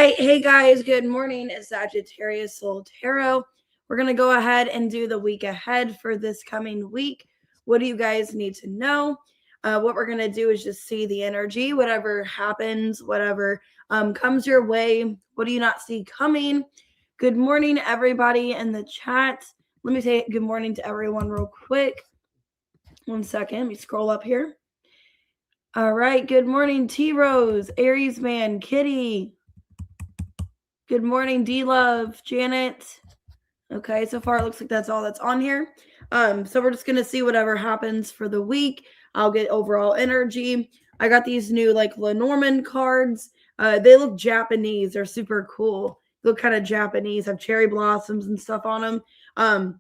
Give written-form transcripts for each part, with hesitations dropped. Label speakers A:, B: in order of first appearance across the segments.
A: right. Hey guys, good morning. It's Sagittarius Soul Tarot. We're going to go ahead and do the week ahead for this coming week. What do you guys need to know? What we're going to do is just see the energy, whatever happens, whatever comes your way. What do you not see coming? Good morning, everybody in the chat. Let me say good morning to everyone real quick. 1 second. Let me scroll up here. All right. Good morning, T-Rose, Aries Man, Kitty. Good morning, D-Love, Janet. Okay, so far it looks like that's all that's on here. So we're just going to see whatever happens for the week. I'll get overall energy. I got these new like Lenormand cards. They look Japanese. They're super cool. They look kind of Japanese. Have cherry blossoms and stuff on them. I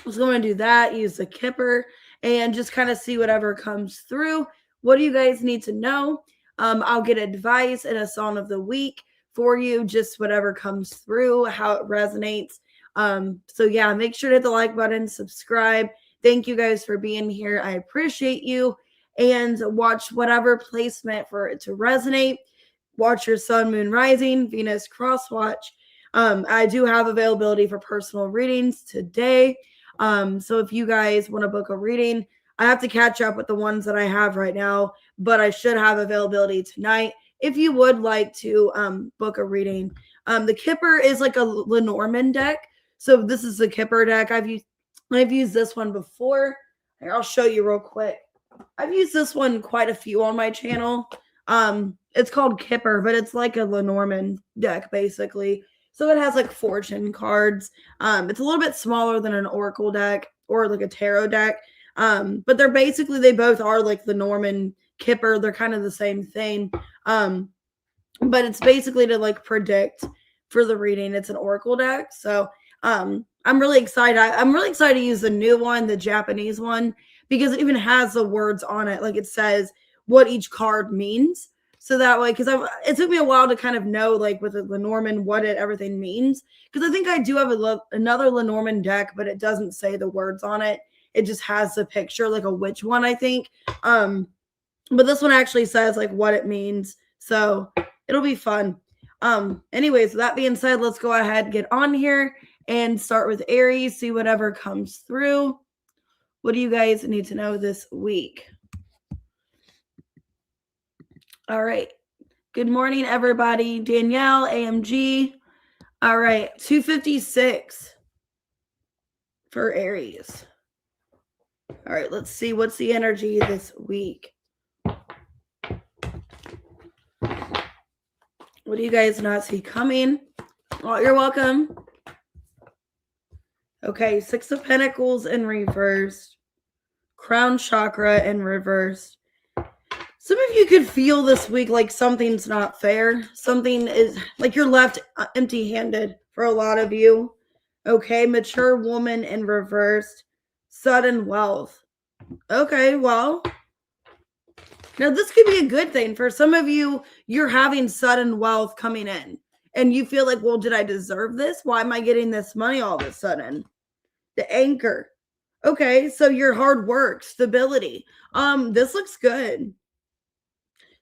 A: was going to do that. Use the Kipper and just kind of see whatever comes through. What do you guys need to know? I'll get advice and a song of the week for you, just whatever comes through, how it resonates. So yeah, make sure to hit the like button, subscribe. Thank you guys for being here. I appreciate you. And watch whatever placement for it to resonate. Watch your sun, moon, rising, Venus cross watch. I do have availability for personal readings today. So if you guys want to book a reading, I have to catch up with the ones that I have right now, but I should have availability tonight. If you would like to book a reading, the Kipper is like a Lenormand deck. So this is the Kipper deck. I've used this one before. Here, I'll show you real quick. I've used this one quite a few on my channel. It's called Kipper, but it's like a Lenormand deck basically. So it has like fortune cards. It's a little bit smaller than an oracle deck or like a tarot deck. But they both are like Lenormand, Kipper. They're kind of the same thing. But it's basically to like predict for the reading. It's an oracle deck. So I'm really excited. I'm really excited to use the new one, the Japanese one, because it even has the words on it. Like it says what each card means. So that way, because it took me a while to kind of know, like with the Lenormand, what everything means. Because I think I do have another Lenormand deck, but it doesn't say the words on it. It just has the picture, like a witch one, I think. But this one actually says like what it means. So it'll be fun. Anyways, with that being said, let's go ahead, get on here and start with Aries, see whatever comes through. What do you guys need to know this week? All right. Good morning, everybody. Danielle, AMG. All right. 256 for Aries. All right. Let's see what's the energy this week. What do you guys not see coming? Oh, you're welcome. Okay, 6 of Pentacles in reverse. Crown chakra in reverse. Some of you could feel this week like something's not fair. Something is like you're left empty-handed for a lot of you. Okay, mature woman in reverse. Sudden wealth. Okay, well, now this could be a good thing. For some of you, you're having sudden wealth coming in. And you feel like, well, did I deserve this? Why am I getting this money all of a sudden? The Anchor. Okay, so your hard work, stability. This looks good.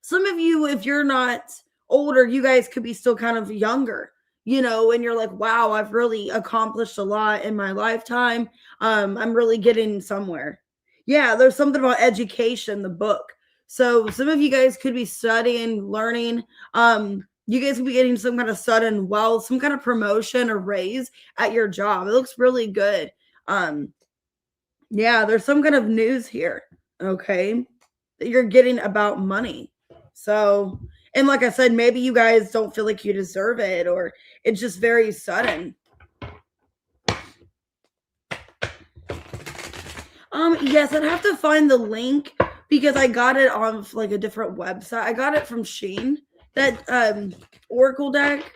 A: Some of you, if you're not older, you guys could be still kind of younger, you know, and you're like, wow, I've really accomplished a lot in my lifetime. I'm really getting somewhere. Yeah, there's something about education, the book. So some of you guys could be studying, learning. You guys could be getting some kind of sudden wealth, some kind of promotion or raise at your job. It looks really good. Yeah, there's some kind of news here, okay, that you're getting about money. So, and like I said, maybe you guys don't feel like you deserve it, or it's just very sudden. Yes, I'd have to find the link because I got it on like a different website. I got it from Shein, that Oracle deck.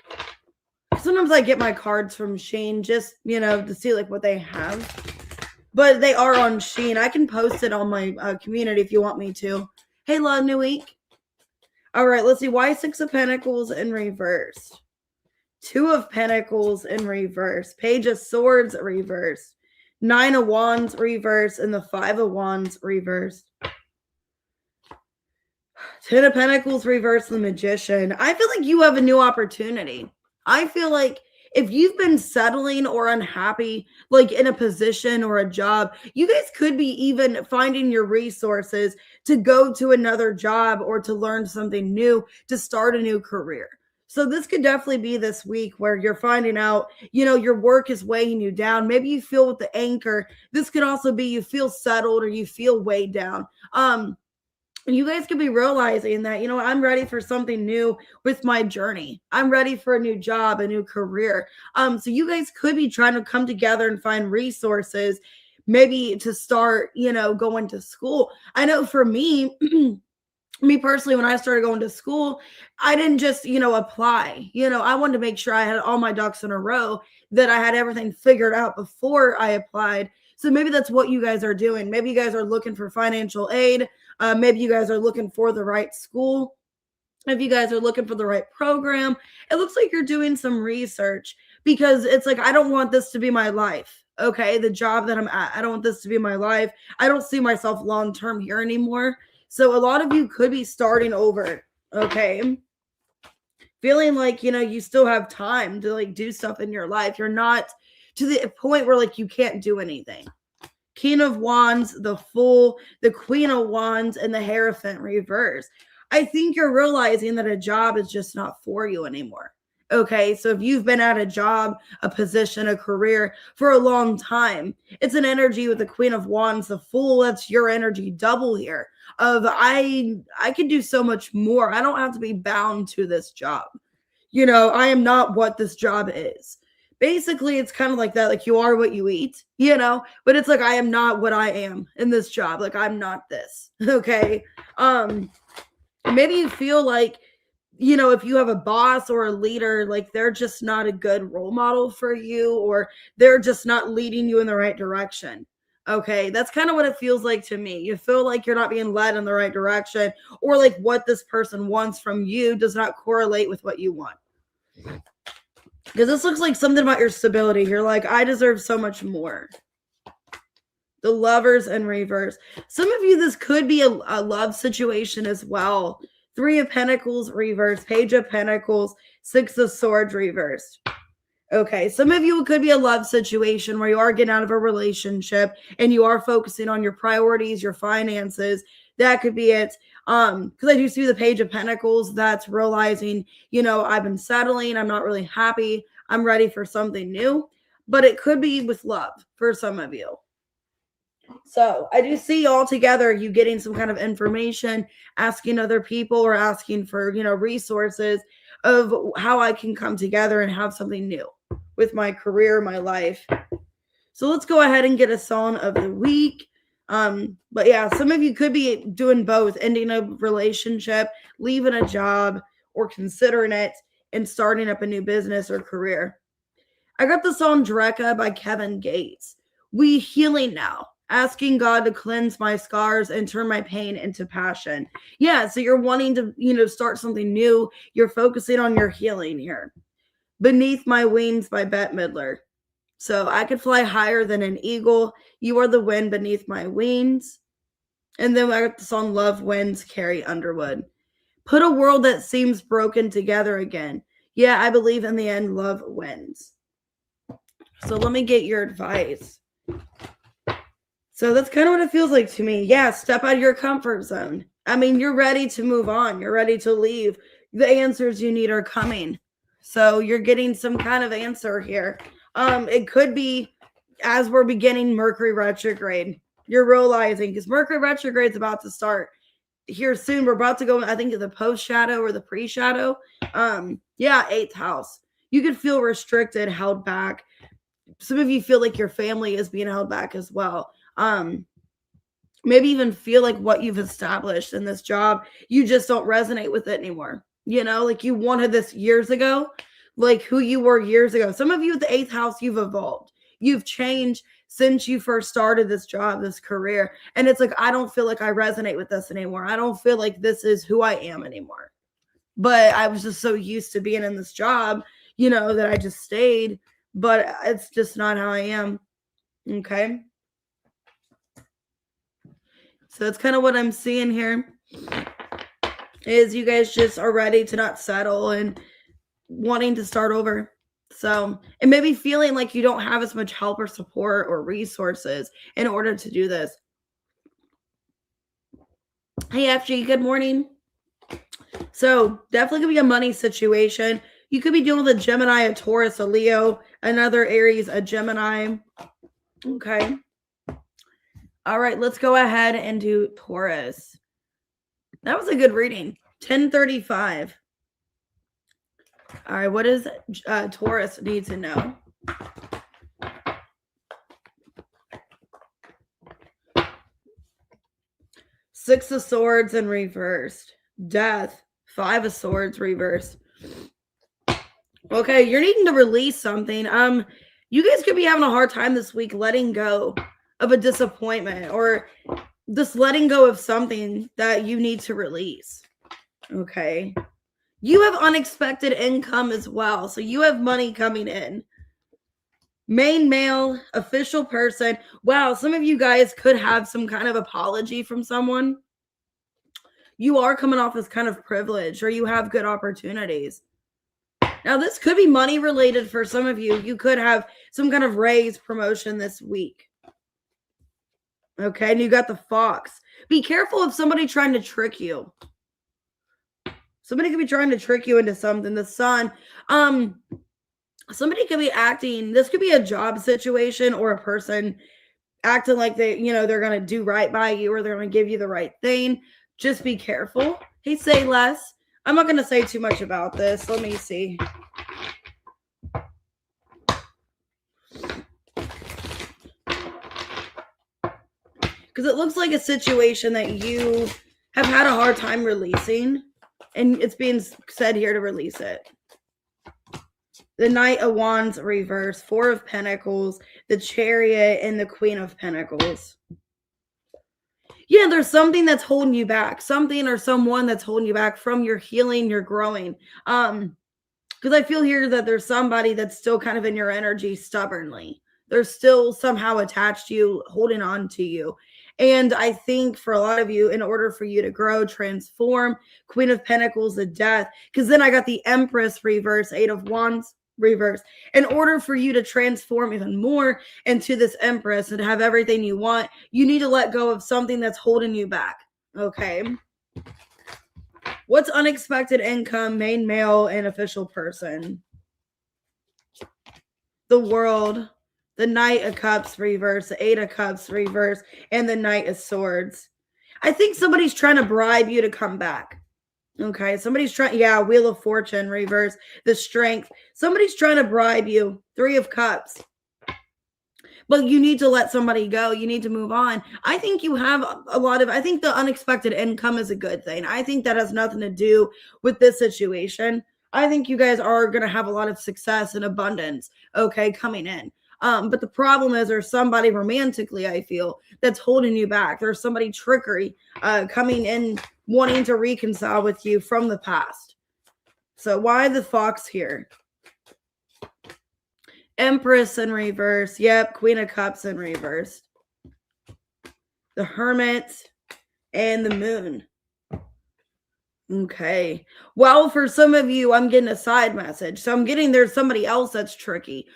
A: Sometimes I get my cards from Shein just, you know, to see like what they have. But they are on Shein. I can post it on my community if you want me to. Hey, love, new week. All right, let's see. Why 6 of Pentacles in reverse? 2 of Pentacles in reverse. Page of Swords reversed. 9 of Wands reversed. And the 5 of Wands reversed. Ten of Pentacles reverse, the Magician. I feel like you have a new opportunity. I feel like if you've been settling or unhappy, like in a position or a job, you guys could be even finding your resources to go to another job or to learn something new, to start a new career. So this could definitely be this week where you're finding out, your work is weighing you down. Maybe you feel with the anchor. This could also be you feel settled or you feel weighed down. You guys could be realizing that, I'm ready for something new with my journey. I'm ready for a new job, a new career. So you guys could be trying to come together and find resources, maybe to start, going to school. I know for me, me personally, when I started going to school, I didn't just, apply. I wanted to make sure I had all my ducks in a row, that I had everything figured out before I applied. So maybe that's what you guys are doing. Maybe you guys are looking for financial aid. Maybe you guys are looking for the right school. If you guys are looking for the right program, it looks like you're doing some research, because it's like, I don't want this to be my life. Okay. The job that I'm at, I don't want this to be my life. I don't see myself long-term here anymore. So a lot of you could be starting over. Okay. Feeling like, you still have time to like do stuff in your life. You're not to the point where like you can't do anything. King of Wands, the Fool, the Queen of Wands, and the Hierophant reverse. I think you're realizing that a job is just not for you anymore. Okay, so if you've been at a job, a position, a career for a long time, it's an energy with the Queen of Wands, the Fool. That's your energy double here of I can do so much more. I don't have to be bound to this job. I am not what this job is. Basically, it's kind of like that, like you are what you eat, but it's like I am not what I am in this job. Like I'm not this. Okay. Maybe you feel like, if you have a boss or a leader, like they're just not a good role model for you, or they're just not leading you in the right direction. Okay, that's kind of what it feels like to me. You feel like you're not being led in the right direction, or like what this person wants from you does not correlate with what you want. Because this looks like something about your stability. You're like, I deserve so much more. The Lovers in reverse. Some of you, this could be a love situation as well. Three of Pentacles reversed. Page of Pentacles. Six of Swords reversed. Okay, some of you, it could be a love situation where you are getting out of a relationship and you are focusing on your priorities, your finances. That could be it. Because I do see the Page of Pentacles. That's realizing, I've been settling. I'm not really happy. I'm ready for something new. But it could be with love for some of you. So I do see all together you getting some kind of information, asking other people or asking for, resources of how I can come together and have something new with my career, my life. So let's go ahead and get a song of the week. But yeah, some of you could be doing both, ending a relationship, leaving a job, or considering it and starting up a new business or career. I got the song Dreka by Kevin Gates. We healing now, asking God to cleanse my scars and turn my pain into passion. Yeah, so you're wanting to, start something new. You're focusing on your healing here. Beneath My Wings by Bette Midler. So I could fly higher than an eagle. You are the wind beneath my wings. And then I got the song Love Wins, Carrie Underwood. Put a world that seems broken together again. Yeah, I believe in the end, love wins. So let me get your advice. So that's kind of what it feels like to me. Yeah, step out of your comfort zone. I mean, you're ready to move on. You're ready to leave. The answers you need are coming. So you're getting some kind of answer here. It could be as we're beginning Mercury retrograde. You're realizing, because Mercury retrograde is about to start here soon. We're about to go, I think, to the post shadow or the pre shadow. Yeah, 8th house. You could feel restricted, held back. Some of you feel like your family is being held back as well. Maybe even feel like what you've established in this job, you just don't resonate with it anymore. Like you wanted this years ago, like who you were years ago. Some of you at the 8th house, you've evolved. You've changed since you first started this job, this career. And it's like, I don't feel like I resonate with this anymore. I don't feel like this is who I am anymore. But I was just so used to being in this job, that I just stayed. But it's just not how I am. Okay. So that's kind of what I'm seeing here. is you guys just are ready to not settle and wanting to start over. So, and maybe feeling like you don't have as much help or support or resources in order to do this. Hey, FG, good morning. So, definitely could be a money situation. You could be dealing with a Gemini, a Taurus, a Leo, another Aries, a Gemini. Okay. All right, let's go ahead and do Taurus. That was a good reading. 1035. All right, what does Taurus need to know? Six of Swords in reversed. Death. Five of Swords reversed. Okay, you're needing to release something. You guys could be having a hard time this week letting go of a disappointment or just letting go of something that you need to release. Okay. You have unexpected income as well. So you have money coming in. Main male, official person. Wow, some of you guys could have some kind of apology from someone. You are coming off as kind of privileged or you have good opportunities. Now, this could be money related for some of you. You could have some kind of raise, promotion this week. Okay, and you got the Fox. Be careful of somebody trying to trick you. Somebody could be trying to trick you into something. The Sun. Somebody could be acting, this could be a job situation or a person acting like they're going to do right by you or they're going to give you the right thing. Just be careful. Hey, say less. I'm not going to say too much about this. Let me see. Because it looks like a situation that you have had a hard time releasing. And it's being said here to release it. The Knight of Wands reverse, Four of Pentacles, the Chariot, and the Queen of Pentacles. Yeah, there's something that's holding you back. Something or someone that's holding you back from your healing, your growing. Because I feel here that there's somebody that's still kind of in your energy stubbornly. They're still somehow attached to you, holding on to you. And I think for a lot of you, in order for you to grow, transform, Queen of Pentacles, the Death, because then I got the Empress reverse, Eight of Wands reverse. In order for you to transform even more into this Empress and have everything you want, you need to let go of something that's holding you back. Okay. What's unexpected income, main male, and official person? The World, the Knight of Cups reverse, the Eight of Cups reverse, and the Knight of Swords. I think somebody's trying to bribe you to come back. Okay, somebody's trying, Wheel of Fortune reverse, the Strength. Somebody's trying to bribe you. Three of Cups. But you need to let somebody go. You need to move on. I think you have I think the unexpected income is a good thing. I think that has nothing to do with this situation. I think you guys are going to have a lot of success and abundance, okay, coming in. But the problem is there's somebody romantically, I feel, that's holding you back. There's somebody trickery coming in, wanting to reconcile with you from the past. So why the Fox here? Empress in reverse. Yep, Queen of Cups in reverse. The Hermit and the Moon. Okay. Well, for some of you, I'm getting a side message. So I'm getting there's somebody else that's tricky.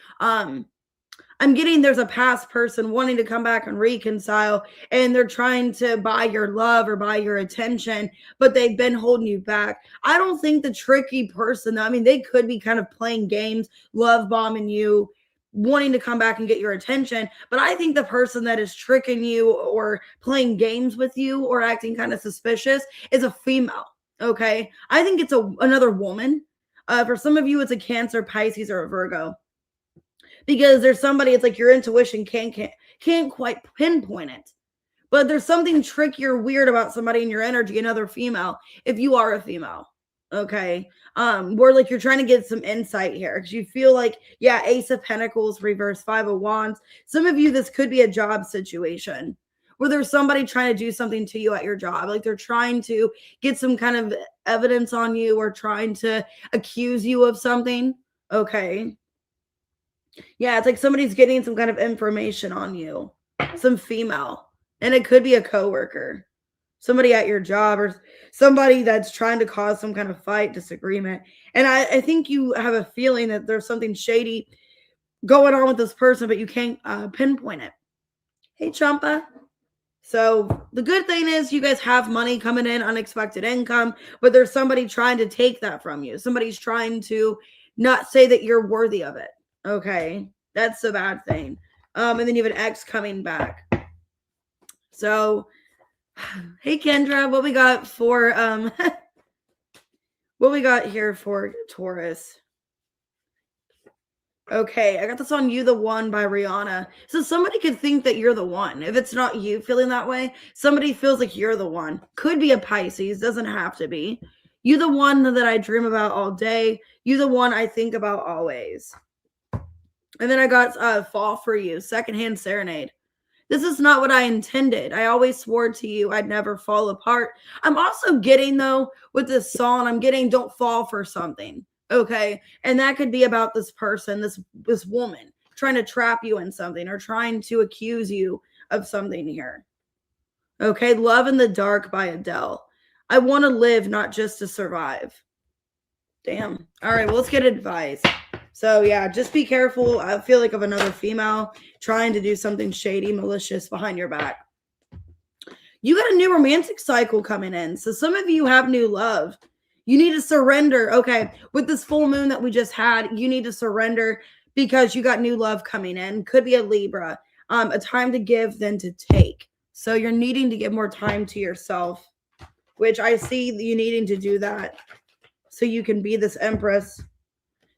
A: I'm getting there's a past person wanting to come back and reconcile, and they're trying to buy your love or buy your attention, but they've been holding you back. I don't think the tricky person, I mean, they could be kind of playing games, love bombing you, wanting to come back and get your attention. But I think the person that is tricking you or playing games with you or acting kind of suspicious is a female. Okay. I think it's another woman. For some of you, it's a Cancer, Pisces, or a Virgo. Because there's somebody, it's like your intuition can't quite pinpoint it. But there's something tricky or weird about somebody in your energy, another female, if you are a female. Okay. Where like you're trying to get some insight here. Because you feel like, Ace of Pentacles, reverse, Five of Wands. Some of you, this could be a job situation where there's somebody trying to do something to you at your job. Like they're trying to get some kind of evidence on you or trying to accuse you of something. Okay. Yeah, it's like somebody's getting some kind of information on you, some female, and it could be a coworker. somebody at your job or somebody that's trying to cause some kind of fight, disagreement. And I think you have a feeling that there's something shady going on with this person, but you can't pinpoint it. Hey, Champa. So the good thing is you guys have money coming in, unexpected income, but there's somebody trying to take that from you. Somebody's trying to not say that you're worthy of it. Okay. That's the bad thing. And then you have an ex coming back. So, hey, Kendra, what we got for, what we got here for Taurus? Okay, I got this on You the One by Rihanna. So somebody could think that you're the one. If it's not you feeling that way, somebody feels like you're the one. Could be a Pisces, doesn't have to be. You the one that I dream about all day. You the one I think about always. And then I got Fall for You, Secondhand Serenade. This is not what I intended. I always swore to you I'd never fall apart. I'm also getting, though, with this song, I'm getting Don't Fall for Something. Okay. And that could be about this person, this woman trying to trap you in something or trying to accuse you of something here. Okay. Love in the Dark by Adele. I want to live, not just to survive. Damn. All right. Well, let's get advice. So yeah, just be careful. I feel like of another female trying to do something shady, malicious behind your back. You got a new romantic cycle coming in. So some of you have new love. You need to surrender. Okay. With this full moon that we just had, you need to surrender because you got new love coming in. Could be a Libra. A time to give than to take. So you're needing to give more time to yourself, which I see you needing to do that so you can be this Empress.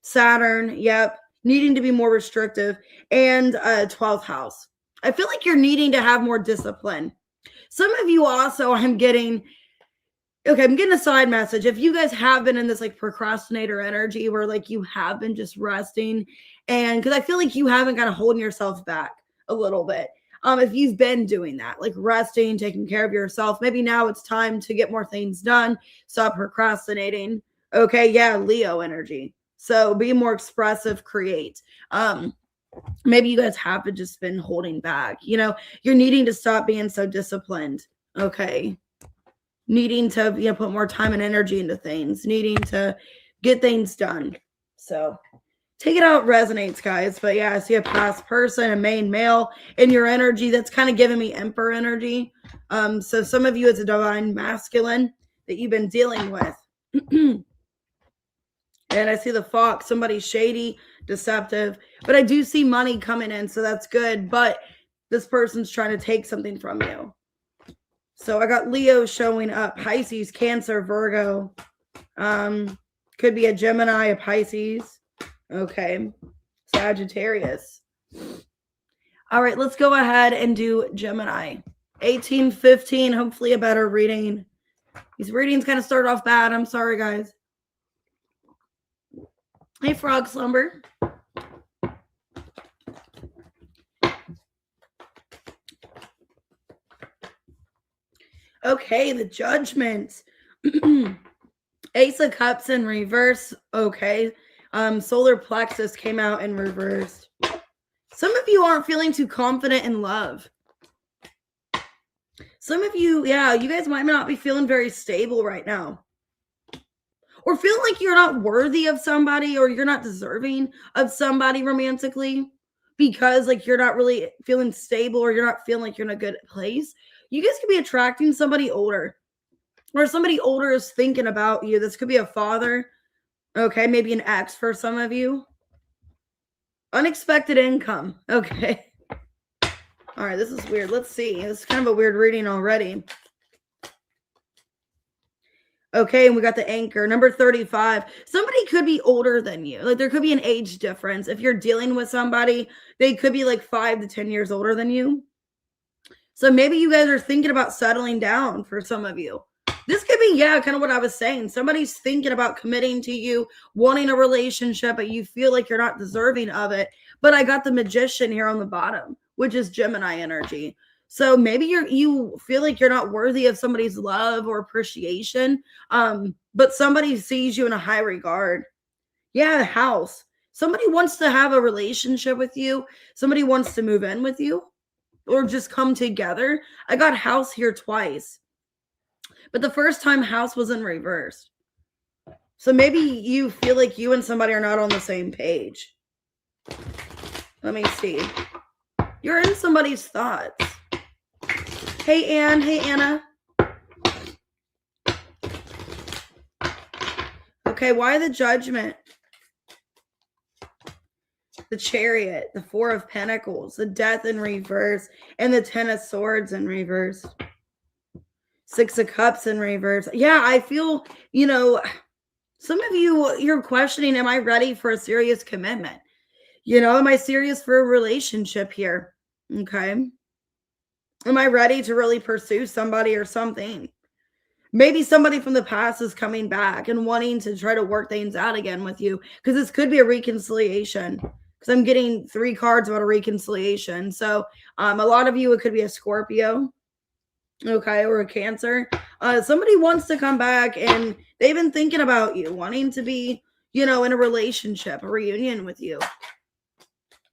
A: Saturn, yep. Needing to be more restrictive. And 12th house. I feel like you're needing to have more discipline. Some of you also, I'm getting a side message. If you guys have been in this like procrastinator energy where like you have been just resting, and because I feel like you haven't kind of holding yourself back a little bit. If you've been doing that, like resting, taking care of yourself, maybe now it's time to get more things done. Stop procrastinating. Okay, yeah, Leo energy. So be more expressive, create. Maybe you guys have just been holding back. You know, you're needing to stop being so disciplined. Okay. Needing to, put more time and energy into things, needing to get things done. So take it out resonates, guys. But yeah, I see a past person, a main male in your energy. That's kind of giving me Emperor energy. So some of you, it's a divine masculine that you've been dealing with. And I see the Fox, somebody shady, deceptive. But I do see money coming in, so that's good. But this person's trying to take something from you. So I got Leo showing up, Pisces, Cancer, Virgo. Could be a Gemini, a Pisces. Okay. Sagittarius. All right, let's go ahead and do Gemini. 18, 15, hopefully a better reading. These readings kind of start off bad. I'm sorry, guys. Hey, Frog Slumber. Okay, the Judgment. Ace of Cups in reverse. Okay. Solar Plexus came out in reverse. Some of you aren't feeling too confident in love. Some of you, you guys might not be feeling very stable right now. Or feel like you're not worthy of somebody or you're not deserving of somebody romantically because like you're not really feeling stable or you're not feeling like you're in a good place. You guys could be attracting somebody older or somebody older is thinking about you. This could be a father. Okay, maybe an ex for some of you. Unexpected income. Okay. All right, this is weird. Let's see. This is kind of a weird reading already. Okay, and we got the Anchor, number 35. Somebody could be older than you. Like there could be an age difference. If you're dealing with somebody, they could be like 5 to 10 years older than you. So maybe you guys are thinking about settling down for some of you. This could be, kind of what I was saying. Somebody's thinking about committing to you, wanting a relationship, but you feel like you're not deserving of it. But I got the Magician here on the bottom, which is Gemini energy. So maybe you feel like you're not worthy of somebody's love or appreciation, but somebody sees you in a high regard. Yeah, the House. Somebody wants to have a relationship with you. Somebody wants to move in with you or just come together. I got House here twice. but the first time house was in reverse. So maybe you feel like you and somebody are not on the same page. Let me see. You're in somebody's thoughts. Hey, Anne. Hey, Anna. Okay, why the Judgment? The Chariot, the Four of Pentacles, the Death in reverse, and the Ten of Swords in reverse. Six of Cups in reverse. Yeah, I feel, some of you, you're questioning, am I ready for a serious commitment? Am I serious for a relationship here? Okay. Am I ready to really pursue somebody or something? Maybe somebody from the past is coming back and wanting to try to work things out again with you, because this could be a reconciliation, because I'm getting 3 cards about a reconciliation. So a lot of you, it could be a Scorpio, okay, or a Cancer. Somebody wants to come back and they've been thinking about you, wanting to be, in a relationship, a reunion with you.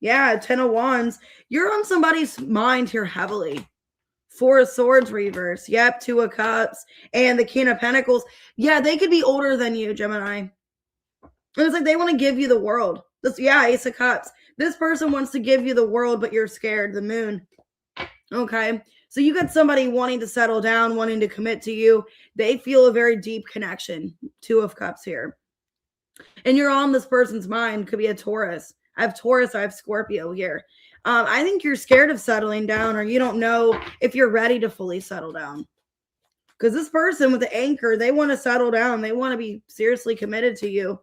A: Yeah, 10 of Wands. You're on somebody's mind here heavily. 4 of Swords reverse. Yep, 2 of Cups. And the King of Pentacles. Yeah, they could be older than you, Gemini. And it's like they want to give you the world. Ace of Cups. This person wants to give you the world, but you're scared. The Moon. Okay. So you got somebody wanting to settle down, wanting to commit to you. They feel a very deep connection. 2 of Cups here. And you're on this person's mind. Could be a Taurus. I have Taurus. I have Scorpio here. I think you're scared of settling down, or you don't know if you're ready to fully settle down. Because this person with the Anchor, they want to settle down. They want to be seriously committed to you.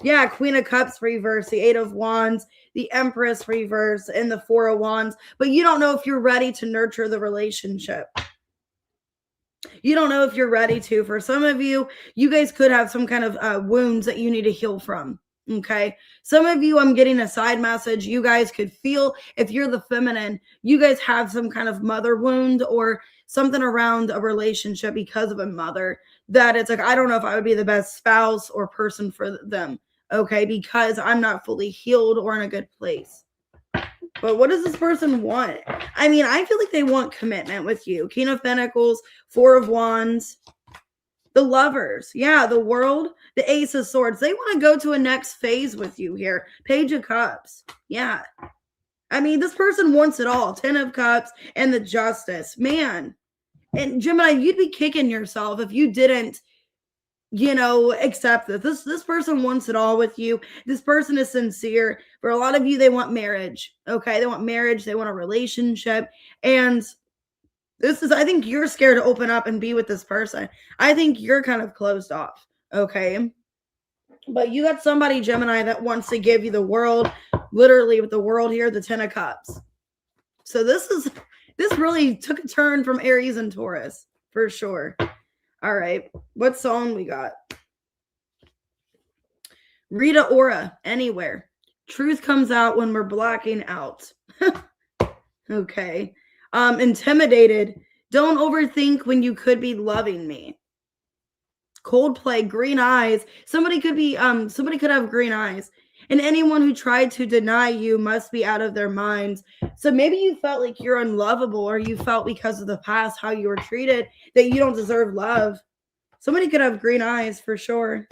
A: Yeah, Queen of Cups reverse, the 8 of Wands, the Empress reverse, and the 4 of Wands. But you don't know if you're ready to nurture the relationship. You don't know if you're ready to. For some of you, you guys could have some kind of wounds that you need to heal from. Okay. Some of you, I'm getting a side message. You guys could feel, if you're the feminine, you guys have some kind of mother wound or something around a relationship because of a mother, that it's like, I don't know if I would be the best spouse or person for them. Okay. Because I'm not fully healed or in a good place. But what does this person want? I mean, I feel like they want commitment with you. King of Pentacles, 4 of Wands. The Lovers. Yeah, the World, the Ace of Swords. They want to go to a next phase with you here. Page of Cups. Yeah. I mean, this person wants it all. 10 of Cups and the Justice. Man. And Gemini, you'd be kicking yourself if you didn't, accept this. This person wants it all with you. This person is sincere. For a lot of you, they want marriage. Okay. They want marriage. They want a relationship. And I think you're scared to open up and be with this person. I think you're kind of closed off. Okay. But you got somebody, Gemini, that wants to give you the world, literally with the world here, the 10 of Cups. So this really took a turn from Aries and Taurus for sure. All right. What song we got? Rita Ora, Anywhere. Truth comes out when we're blacking out. Okay. Intimidated. Don't overthink when you could be loving me. Coldplay, Green Eyes. Somebody could have green eyes. And anyone who tried to deny you must be out of their minds. So maybe you felt like you're unlovable, or you felt because of the past, how you were treated, that you don't deserve love. Somebody could have green eyes for sure.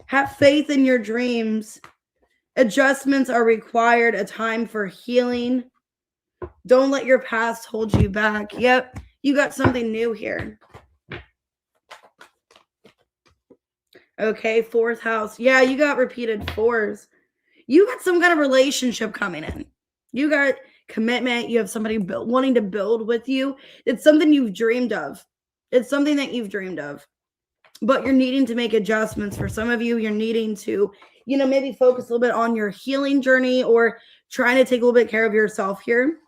A: Have faith in your dreams. Adjustments are required, a time for healing. Don't let your past hold you back. Yep, you got something new here. Okay, 4th house. Yeah, you got repeated 4s. You got some kind of relationship coming in. You got commitment. You have somebody wanting to build with you. It's something you've dreamed of. It's something that you've dreamed of. But you're needing to make adjustments. For some of you, you're needing to, maybe focus a little bit on your healing journey, or trying to take a little bit care of yourself here,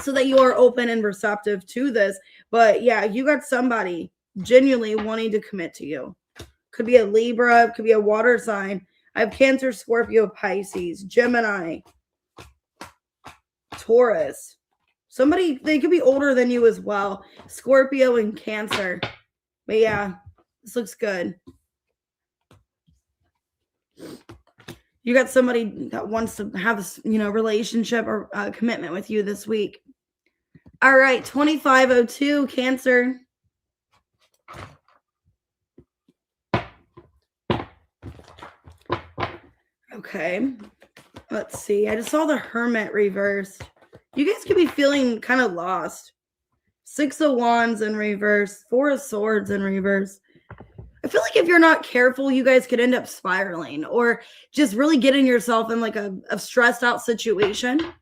A: so that you are open and receptive to this. But yeah, you got somebody genuinely wanting to commit to you. Could be a Libra, could be a water sign. I have Cancer, Scorpio, Pisces, Gemini, Taurus. Somebody, they could be older than you as well. Scorpio and Cancer. But yeah, this looks good. You got somebody that wants to have this, relationship or commitment with you this week. All right, 2502, Cancer. Okay, let's see. I just saw the Hermit reversed. You guys could be feeling kind of lost. 6 of Wands in reverse, 4 of Swords in reverse. I feel like if you're not careful, you guys could end up spiraling or just really getting yourself in like a stressed out situation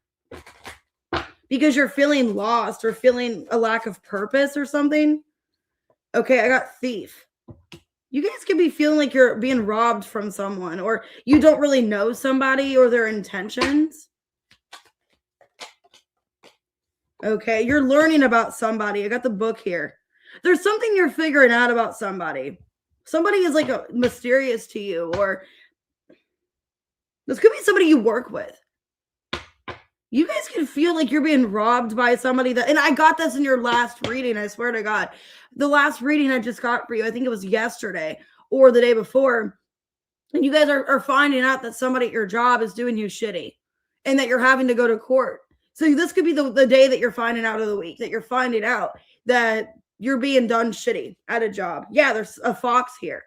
A: because you're feeling lost or feeling a lack of purpose or something. Okay, I got Thief. You guys could be feeling like you're being robbed from someone or you don't really know somebody or their intentions. Okay, you're learning about somebody. I got the book here. There's something you're figuring out about somebody. Somebody is like mysterious to you, or this could be somebody you work with. You guys can feel like you're being robbed by somebody that, and I got this in your last reading, I swear to God. The last reading I just got for you, I think it was yesterday or the day before. And you guys are finding out that somebody at your job is doing you shitty and that you're having to go to court. So this could be the day that you're finding out of the week, that you're finding out that you're being done shitty at a job. Yeah, there's a fox here.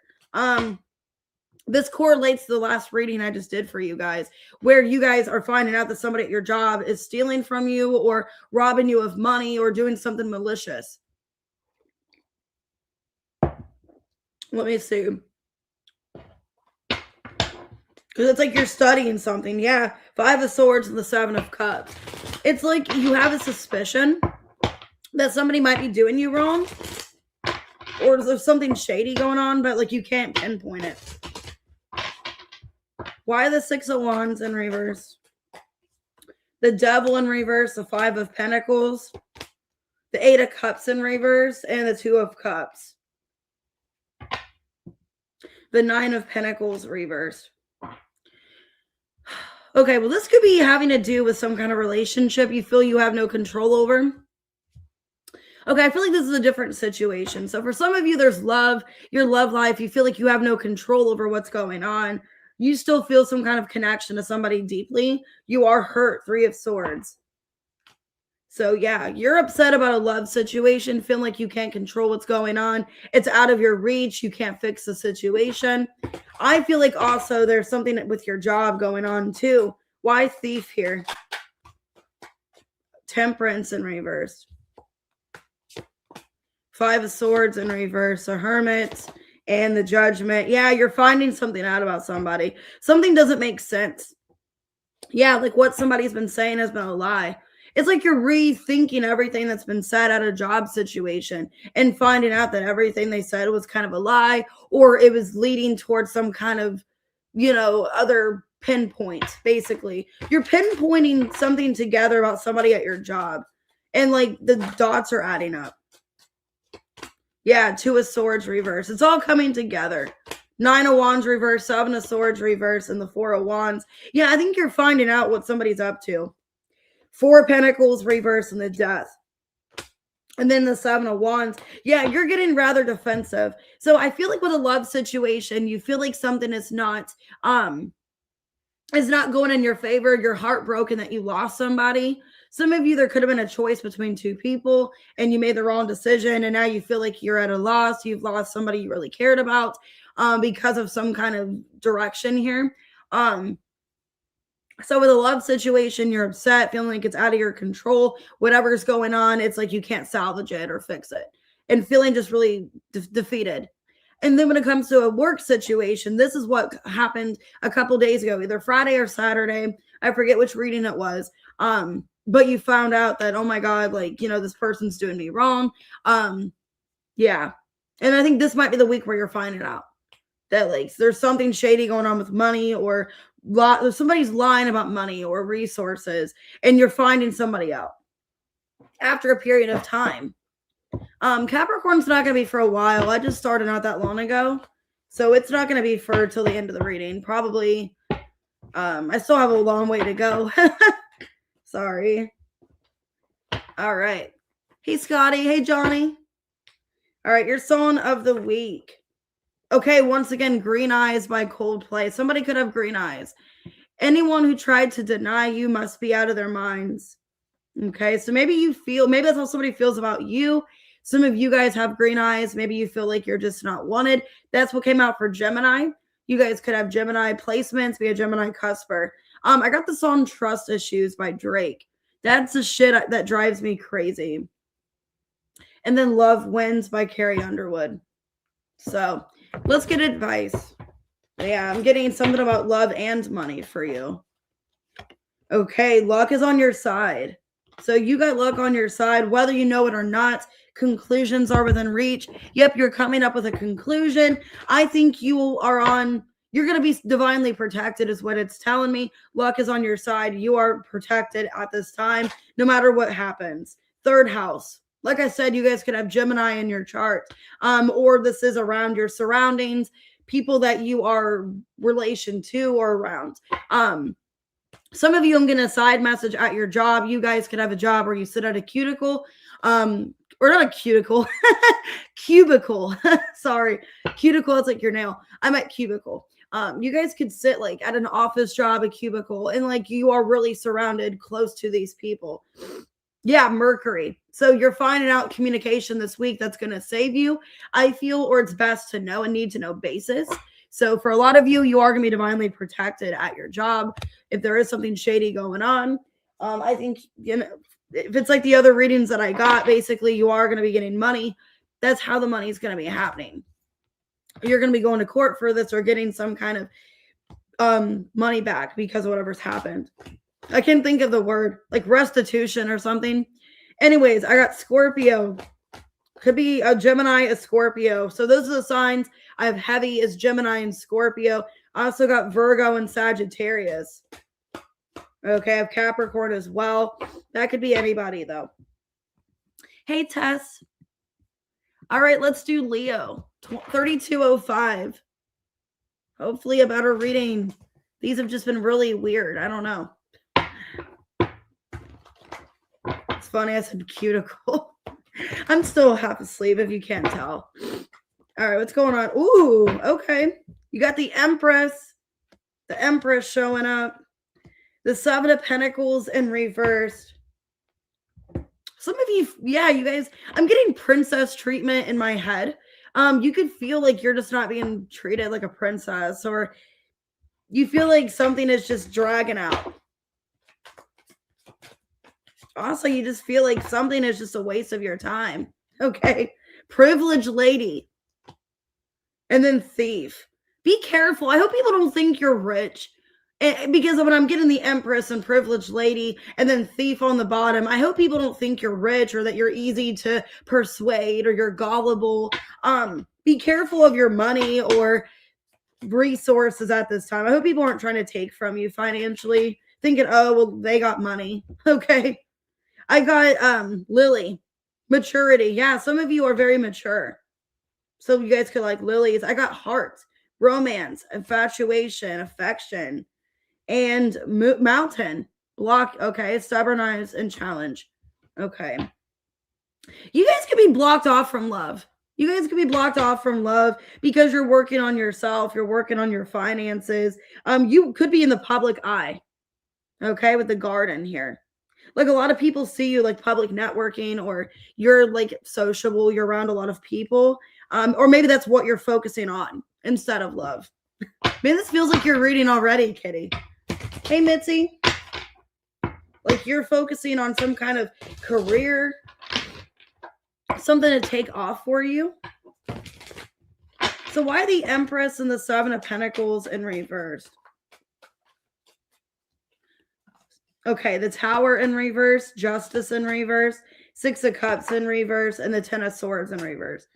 A: This correlates to the last reading I just did for you guys, where you guys are finding out that somebody at your job is stealing from you or robbing you of money or doing something malicious. Let me see. Because it's like you're studying something. Yeah, 5 of Swords and the 7 of Cups. It's like you have a suspicion that somebody might be doing you wrong. Or there's something shady going on, but like you can't pinpoint it. Why the 6 of Wands in reverse? The Devil in reverse, the 5 of Pentacles, the 8 of Cups in reverse, and the 2 of Cups. The 9 of Pentacles reversed. Okay, well, this could be having to do with some kind of relationship you feel you have no control over. Okay, I feel like this is a different situation. So for some of you, there's love, your love life. You feel like you have no control over what's going on. You still feel some kind of connection to somebody deeply. You are hurt, 3 of Swords. So yeah, you're upset about a love situation, feeling like you can't control what's going on. It's out of your reach. You can't fix the situation. I feel like also there's something with your job going on too. Why Thief here? Temperance in reverse. 5 of Swords in reverse. A Hermit and the Judgment. Yeah, you're finding something out about somebody. Something doesn't make sense. Yeah, like what somebody's been saying has been a lie. It's like you're rethinking everything that's been said at a job situation and finding out that everything they said was kind of a lie or it was leading towards some kind of, other pinpoint, basically. You're pinpointing something together about somebody at your job and like the dots are adding up. Yeah, 2 of Swords reverse. It's all coming together. 9 of Wands reverse, 7 of Swords reverse, and the 4 of Wands. Yeah, I think you're finding out what somebody's up to. 4 of Pentacles reverse and the Death. And then the 7 of Wands. Yeah, you're getting rather defensive. So I feel like with a love situation, you feel like something is not going in your favor. You're heartbroken that you lost somebody. Some of you, there could have been a choice between 2 people and you made the wrong decision. And now you feel like you're at a loss. You've lost somebody you really cared about because of some kind of direction here. So with a love situation, you're upset, feeling like it's out of your control. Whatever's going on, it's like you can't salvage it or fix it. And feeling just really defeated. And then when it comes to a work situation, this is what happened a couple days ago, either Friday or Saturday. I forget which reading it was. But you found out that, oh my God, like, this person's doing me wrong. Yeah. And I think this might be the week where you're finding out that like there's something shady going on with money or somebody's lying about money or resources and you're finding somebody out after a period of time. Capricorn's not going to be for a while. I just started not that long ago. So it's not going to be for till the end of the reading. Probably. I still have a long way to go. Sorry. All right. Hey, Scotty. Hey, Johnny. All right. Your song of the week. Okay. Once again, Green Eyes by Coldplay. Somebody could have green eyes. Anyone who tried to deny you must be out of their minds. Okay, so maybe that's how somebody feels about you. Some of you guys have green eyes. Maybe you feel like you're just not wanted. That's what came out for Gemini. You guys could have Gemini placements, be a Gemini cusper. I got the song Trust Issues by Drake. That's the shit that drives me crazy. And then Love Wins by Carrie Underwood. So let's get advice. Yeah, I'm getting something about love and money for you. Okay, luck is on your side. So you got luck on your side, whether you know it or not. Conclusions are within reach. Yep, you're coming up with a conclusion. I think you're going to be divinely protected is what it's telling me. Luck is on your side. You are protected at this time, no matter what happens. Third house. Like I said, you guys could have Gemini in your chart, or this is around your surroundings, people that you are relation to or around. Some of you, I'm getting a side message at your job. You guys could have a job where you sit at a cuticle, or not a cuticle, cubicle. Sorry, cuticle. It's like your nail. I'm at cubicle. You guys could sit like at an office job, a cubicle, and like you are really surrounded close to these people. Yeah, Mercury. So you're finding out communication this week that's going to save you, I feel, or it's best to know and need to know basis. So for a lot of you, you are going to be divinely protected at your job. If there is something shady going on, I think, if it's like the other readings that I got, basically you are going to be getting money. That's how the money is going to be happening. You're going to be going to court for this or getting some kind of money back because of whatever's happened. I can't think of the word, like restitution or something. Anyways, I got Scorpio. Could be a Gemini, a Scorpio. So those are the signs. I have heavy is Gemini and Scorpio. I also got Virgo and Sagittarius. Okay, I have Capricorn as well. That could be anybody, though. Hey, Tess. All right, let's do Leo. 3205. Hopefully a better reading. These have just been really weird. I don't know. It's funny, I said cuticle. I'm still half asleep if you can't tell. All right, what's going on? Ooh, okay. You got the Empress. The Empress showing up. The Seven of Pentacles in reverse. Some of you, yeah, you guys, I'm getting princess treatment in my head. You could feel like you're just not being treated like a princess, or you feel like something is just dragging out. Also, you just feel like something is just a waste of your time. Okay. Privileged lady. And then thief. Be careful. I hope people don't think you're rich. Because when I'm getting the Empress and privileged lady and then thief on the bottom, I hope people don't think you're rich or that you're easy to persuade or you're gullible. Be careful of your money or resources at this time. I hope people aren't trying to take from you financially, thinking, oh, well, they got money. Okay. I got Lily, maturity. Yeah, some of you are very mature. So you guys could like lilies. I got heart, romance, infatuation, affection, and mountain, block. Okay, stubborn eyes and challenge. Okay. You guys could be blocked off from love. You guys could be blocked off from love because you're working on yourself. You're working on your finances. You could be in the public eye. Okay, with the garden here. Like a lot of people see you like public networking, or you're like sociable, you're around a lot of people. Or maybe that's what you're focusing on instead of love. Man, this feels like you're reading already, Kitty. Hey, Mitzi. Like you're focusing on some kind of career, something to take off for you. So why the Empress and the Seven of Pentacles in reverse? Okay, the Tower in reverse, Justice in reverse, Six of Cups in reverse, and the Ten of Swords in reverse.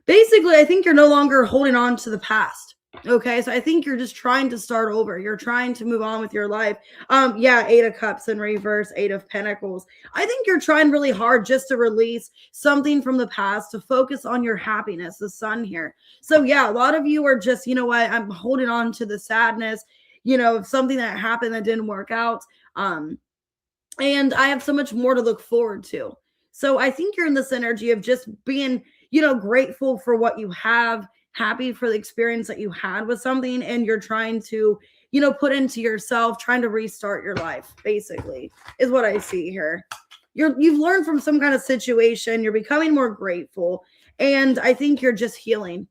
A: Basically, I think you're no longer holding on to the past. Okay, so I think you're just trying to start over. You're trying to move on with your life. Yeah, Eight of Cups in reverse, Eight of Pentacles. I think you're trying really hard just to release something from the past, to focus on your happiness, the Sun here. So yeah, a lot of you are just, you know what, I'm holding on to the sadness, you know, something that happened that didn't work out. And I have so much more to look forward to. So I think you're in this energy of just being, you know, grateful for what you have, happy for the experience that you had with something, and you're trying to, put into yourself, trying to restart your life, basically, is what I see here. You've learned from some kind of situation. You're becoming more grateful. And I think you're just healing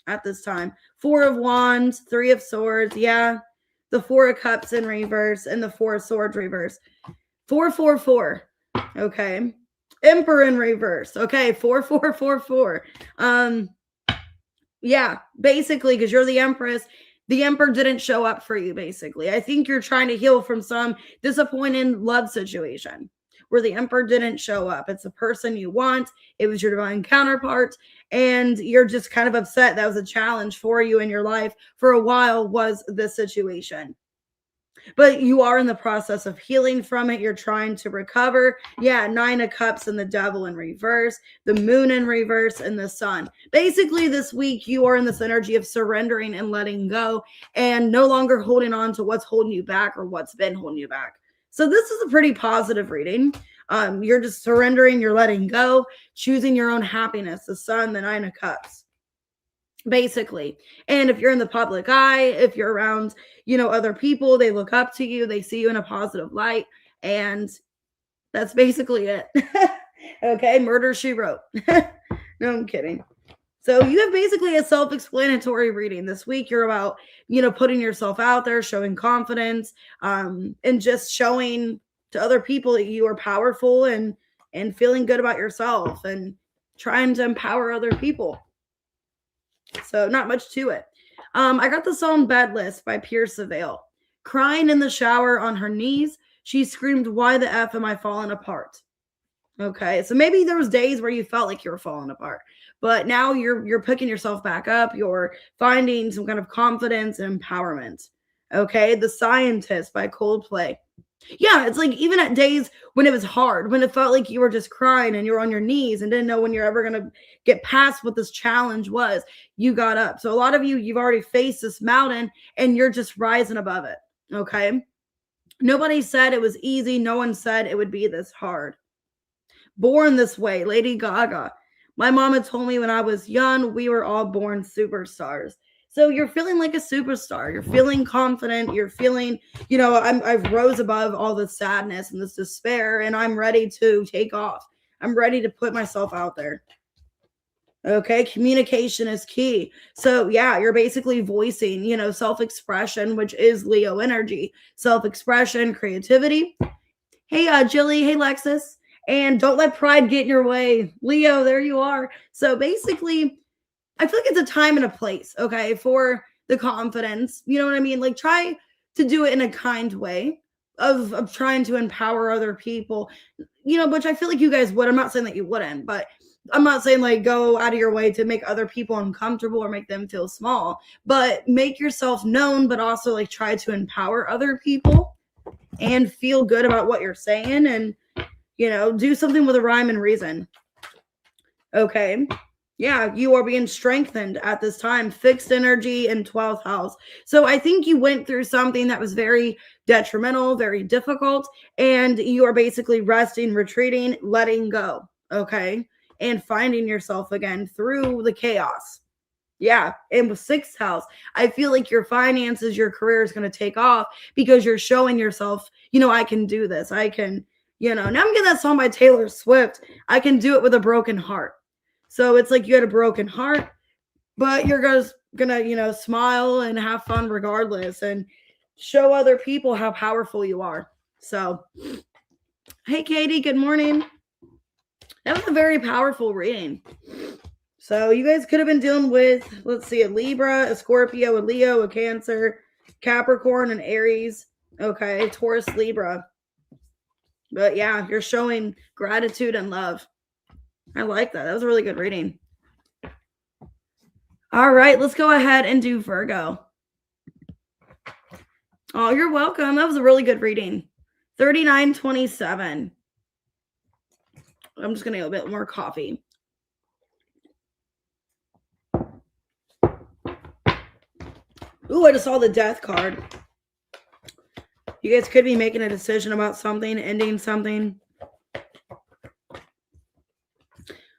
A: at this time. 4 of Wands, 3 of Swords. Yeah. The 4 of Cups in reverse and the 4 of Swords reverse. 4, 4, 4. Okay. Emperor in reverse. Okay. 4, 4, 4, 4. Yeah. Basically, because you're the Empress. The Emperor didn't show up for you, basically. I think you're trying to heal from some disappointing love situation where the Emperor didn't show up. It's the person you want. It was your divine counterpart. And you're just kind of upset. That was a challenge for you in your life for a while, was this situation. But you are in the process of healing from it. You're trying to recover. Yeah, 9 of Cups and the Devil in reverse, the Moon in reverse, and the Sun. Basically, this week, you are in this energy of surrendering and letting go and no longer holding on to what's holding you back or what's been holding you back. So this is a pretty positive reading. You're just surrendering, you're letting go, choosing your own happiness, the Sun, the 9 of Cups, basically. And if you're in the public eye, if you're around, other people, they look up to you, they see you in a positive light, and that's basically it. Okay, Murder, She Wrote. No, I'm kidding. So you have basically a self-explanatory reading. This week you're about, putting yourself out there, showing confidence, and just showing to other people that you are powerful and feeling good about yourself and trying to empower other people. So not much to it. I got the song Bed List by Pierce Savale. Crying in the shower on her knees, she screamed, "Why the F am I falling apart?" Okay, so maybe there was days where you felt like you were falling apart, but now you're picking yourself back up. You're finding some kind of confidence and empowerment. Okay, The Scientist by Coldplay. Yeah, it's like even at days when it was hard, when it felt like you were just crying and you were on your knees and didn't know when you're ever going to get past what this challenge was, you got up. So a lot of you've already faced this mountain and you're just rising above it. Okay. Nobody said it was easy. No one said it would be this hard. Born This Way, Lady Gaga. My mama told me when I was young, we were all born superstars. So you're feeling like a superstar. You're feeling confident. You're feeling, I've rose above all the sadness and this despair, and I'm ready to take off. I'm ready to put myself out there. Okay, communication is key. So yeah, you're basically voicing, self-expression, which is Leo energy. Self-expression, creativity. Hey, Jilly. Hey, Lexus. And don't let pride get in your way. Leo, there you are. So basically, I feel like it's a time and a place, okay, for the confidence. You know what I mean? Like, try to do it in a kind way of trying to empower other people, which I feel like you guys would. I'm not saying that you wouldn't, but I'm not saying like go out of your way to make other people uncomfortable or make them feel small, but make yourself known, but also like try to empower other people and feel good about what you're saying and, do something with a rhyme and reason. Okay. Yeah, you are being strengthened at this time. Fixed energy in 12th house. So I think you went through something that was very detrimental, very difficult, and you are basically resting, retreating, letting go, okay? And finding yourself again through the chaos. Yeah, and with 6th house, I feel like your finances, your career is going to take off because you're showing yourself, I can do this. I can, now I'm getting that song by Taylor Swift. I can do it with a broken heart. So it's like you had a broken heart, but you're gonna, smile and have fun regardless and show other people how powerful you are. So, hey, Katie, good morning. That was a very powerful reading. So you guys could have been dealing with, let's see, a Libra, a Scorpio, a Leo, a Cancer, Capricorn, and Aries. Okay, Taurus, Libra. But yeah, you're showing gratitude and love. I like that. That was a really good reading. All right, let's go ahead and do Virgo. Oh, you're welcome. That was a really good reading. 3927. I'm just going to get a bit more coffee. Ooh, I just saw the Death card. You guys could be making a decision about something, ending something.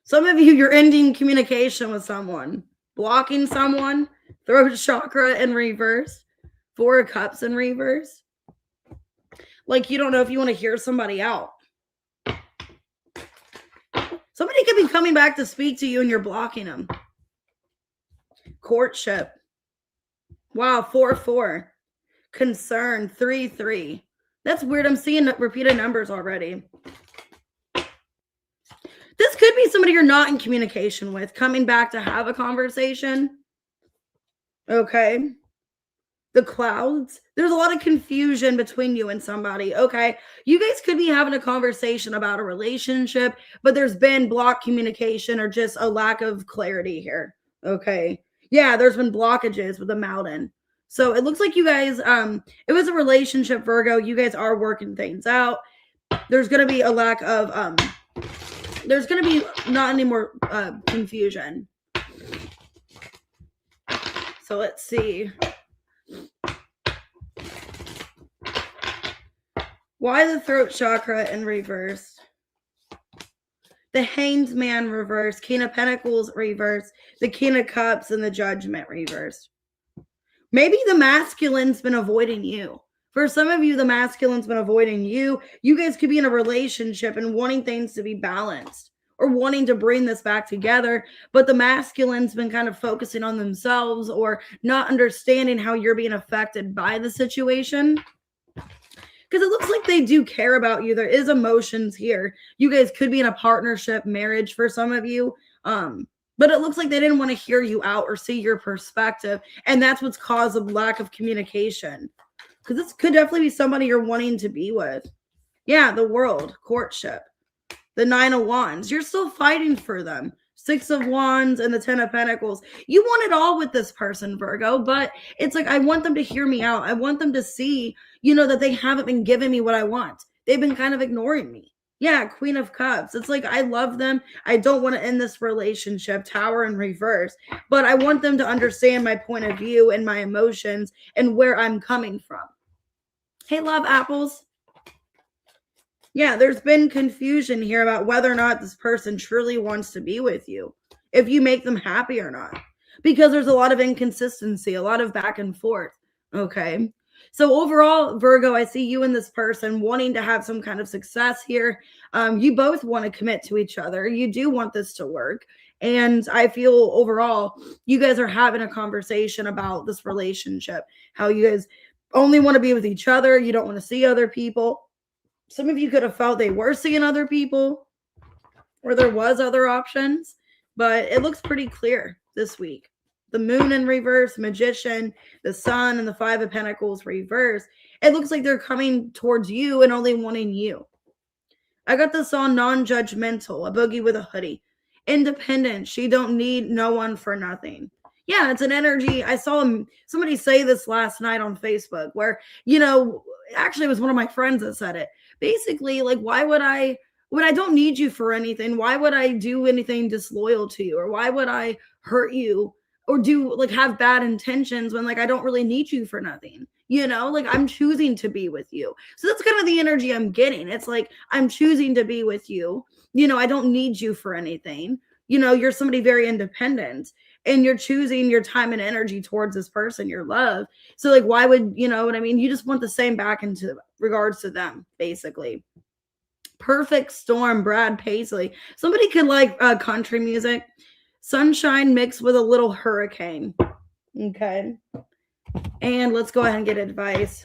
A: Some of you, you're ending communication with someone, blocking someone, throat chakra in reverse. Four of Cups in reverse. Like you don't know if you want to hear somebody out. Somebody could be coming back to speak to you and you're blocking them. Courtship. Wow, 4-4. Concern, 3-3. That's weird. I'm seeing repeated numbers already. This could be somebody you're not in communication with, coming back to have a conversation. Okay. The clouds. There's a lot of confusion between you and somebody. Okay. You guys could be having a conversation about a relationship, but there's been blocked communication or just a lack of clarity here. Okay. Yeah, there's been blockages with the mountain. So it looks like you guys, it was a relationship, Virgo. You guys are working things out. There's going to be a lack of, there's going to be not any more confusion. So let's see. Why the throat chakra in reverse? The Hanged Man reverse, King of Pentacles reverse, the King of Cups, and the Judgment reverse. Maybe the masculine's been avoiding you. For some of you, the masculine's been avoiding you. You guys could be in a relationship and wanting things to be balanced or wanting to bring this back together, but the masculine's been kind of focusing on themselves or not understanding how you're being affected by the situation. Because it looks like they do care about you. There is emotions here. You guys could be in a partnership, marriage for some of you. But it looks like they didn't want to hear you out or see your perspective. And that's what's caused a lack of communication. Because this could definitely be somebody you're wanting to be with. Yeah, the World, courtship. The 9 of Wands. You're still fighting for them. 6 of Wands and the 10 of Pentacles. You want it all with this person, Virgo, but it's like I want them to hear me out. I want them to see, that they haven't been giving me what I want. They've been kind of ignoring me. Yeah, Queen of Cups. It's like I love them. I don't want to end this relationship, Tower in reverse, but I want them to understand my point of view and my emotions and where I'm coming from. Hey, love apples. Yeah, there's been confusion here about whether or not this person truly wants to be with you, if you make them happy or not, because there's a lot of inconsistency, a lot of back and forth. Okay. So overall, Virgo, I see you and this person wanting to have some kind of success here. You both want to commit to each other. You do want this to work. And I feel overall, you guys are having a conversation about this relationship, how you guys only want to be with each other. You don't want to see other people. Some of you could have felt they were seeing other people or there was other options, but it looks pretty clear this week. The Moon in reverse, Magician, the Sun, and the 5 of Pentacles reverse. It looks like they're coming towards you and only wanting you. I got this on non-judgmental, a boogie with a hoodie. Independent, she don't need no one for nothing. Yeah, it's an energy. I saw somebody say this last night on Facebook where, actually it was one of my friends that said it. Basically, like, why would I, when I don't need you for anything, why would I do anything disloyal to you? Or why would I hurt you or do like have bad intentions when like I don't really need you for nothing? Like I'm choosing to be with you. So that's kind of the energy I'm getting. It's like I'm choosing to be with you. I don't need you for anything. You're somebody very independent and you're choosing your time and energy towards this person, your love. So like, why would, what I mean? You just want the same back into regards to them, basically. Perfect Storm, Brad Paisley. Somebody could like country music. Sunshine mixed with a little hurricane. Okay. And let's go ahead and get advice.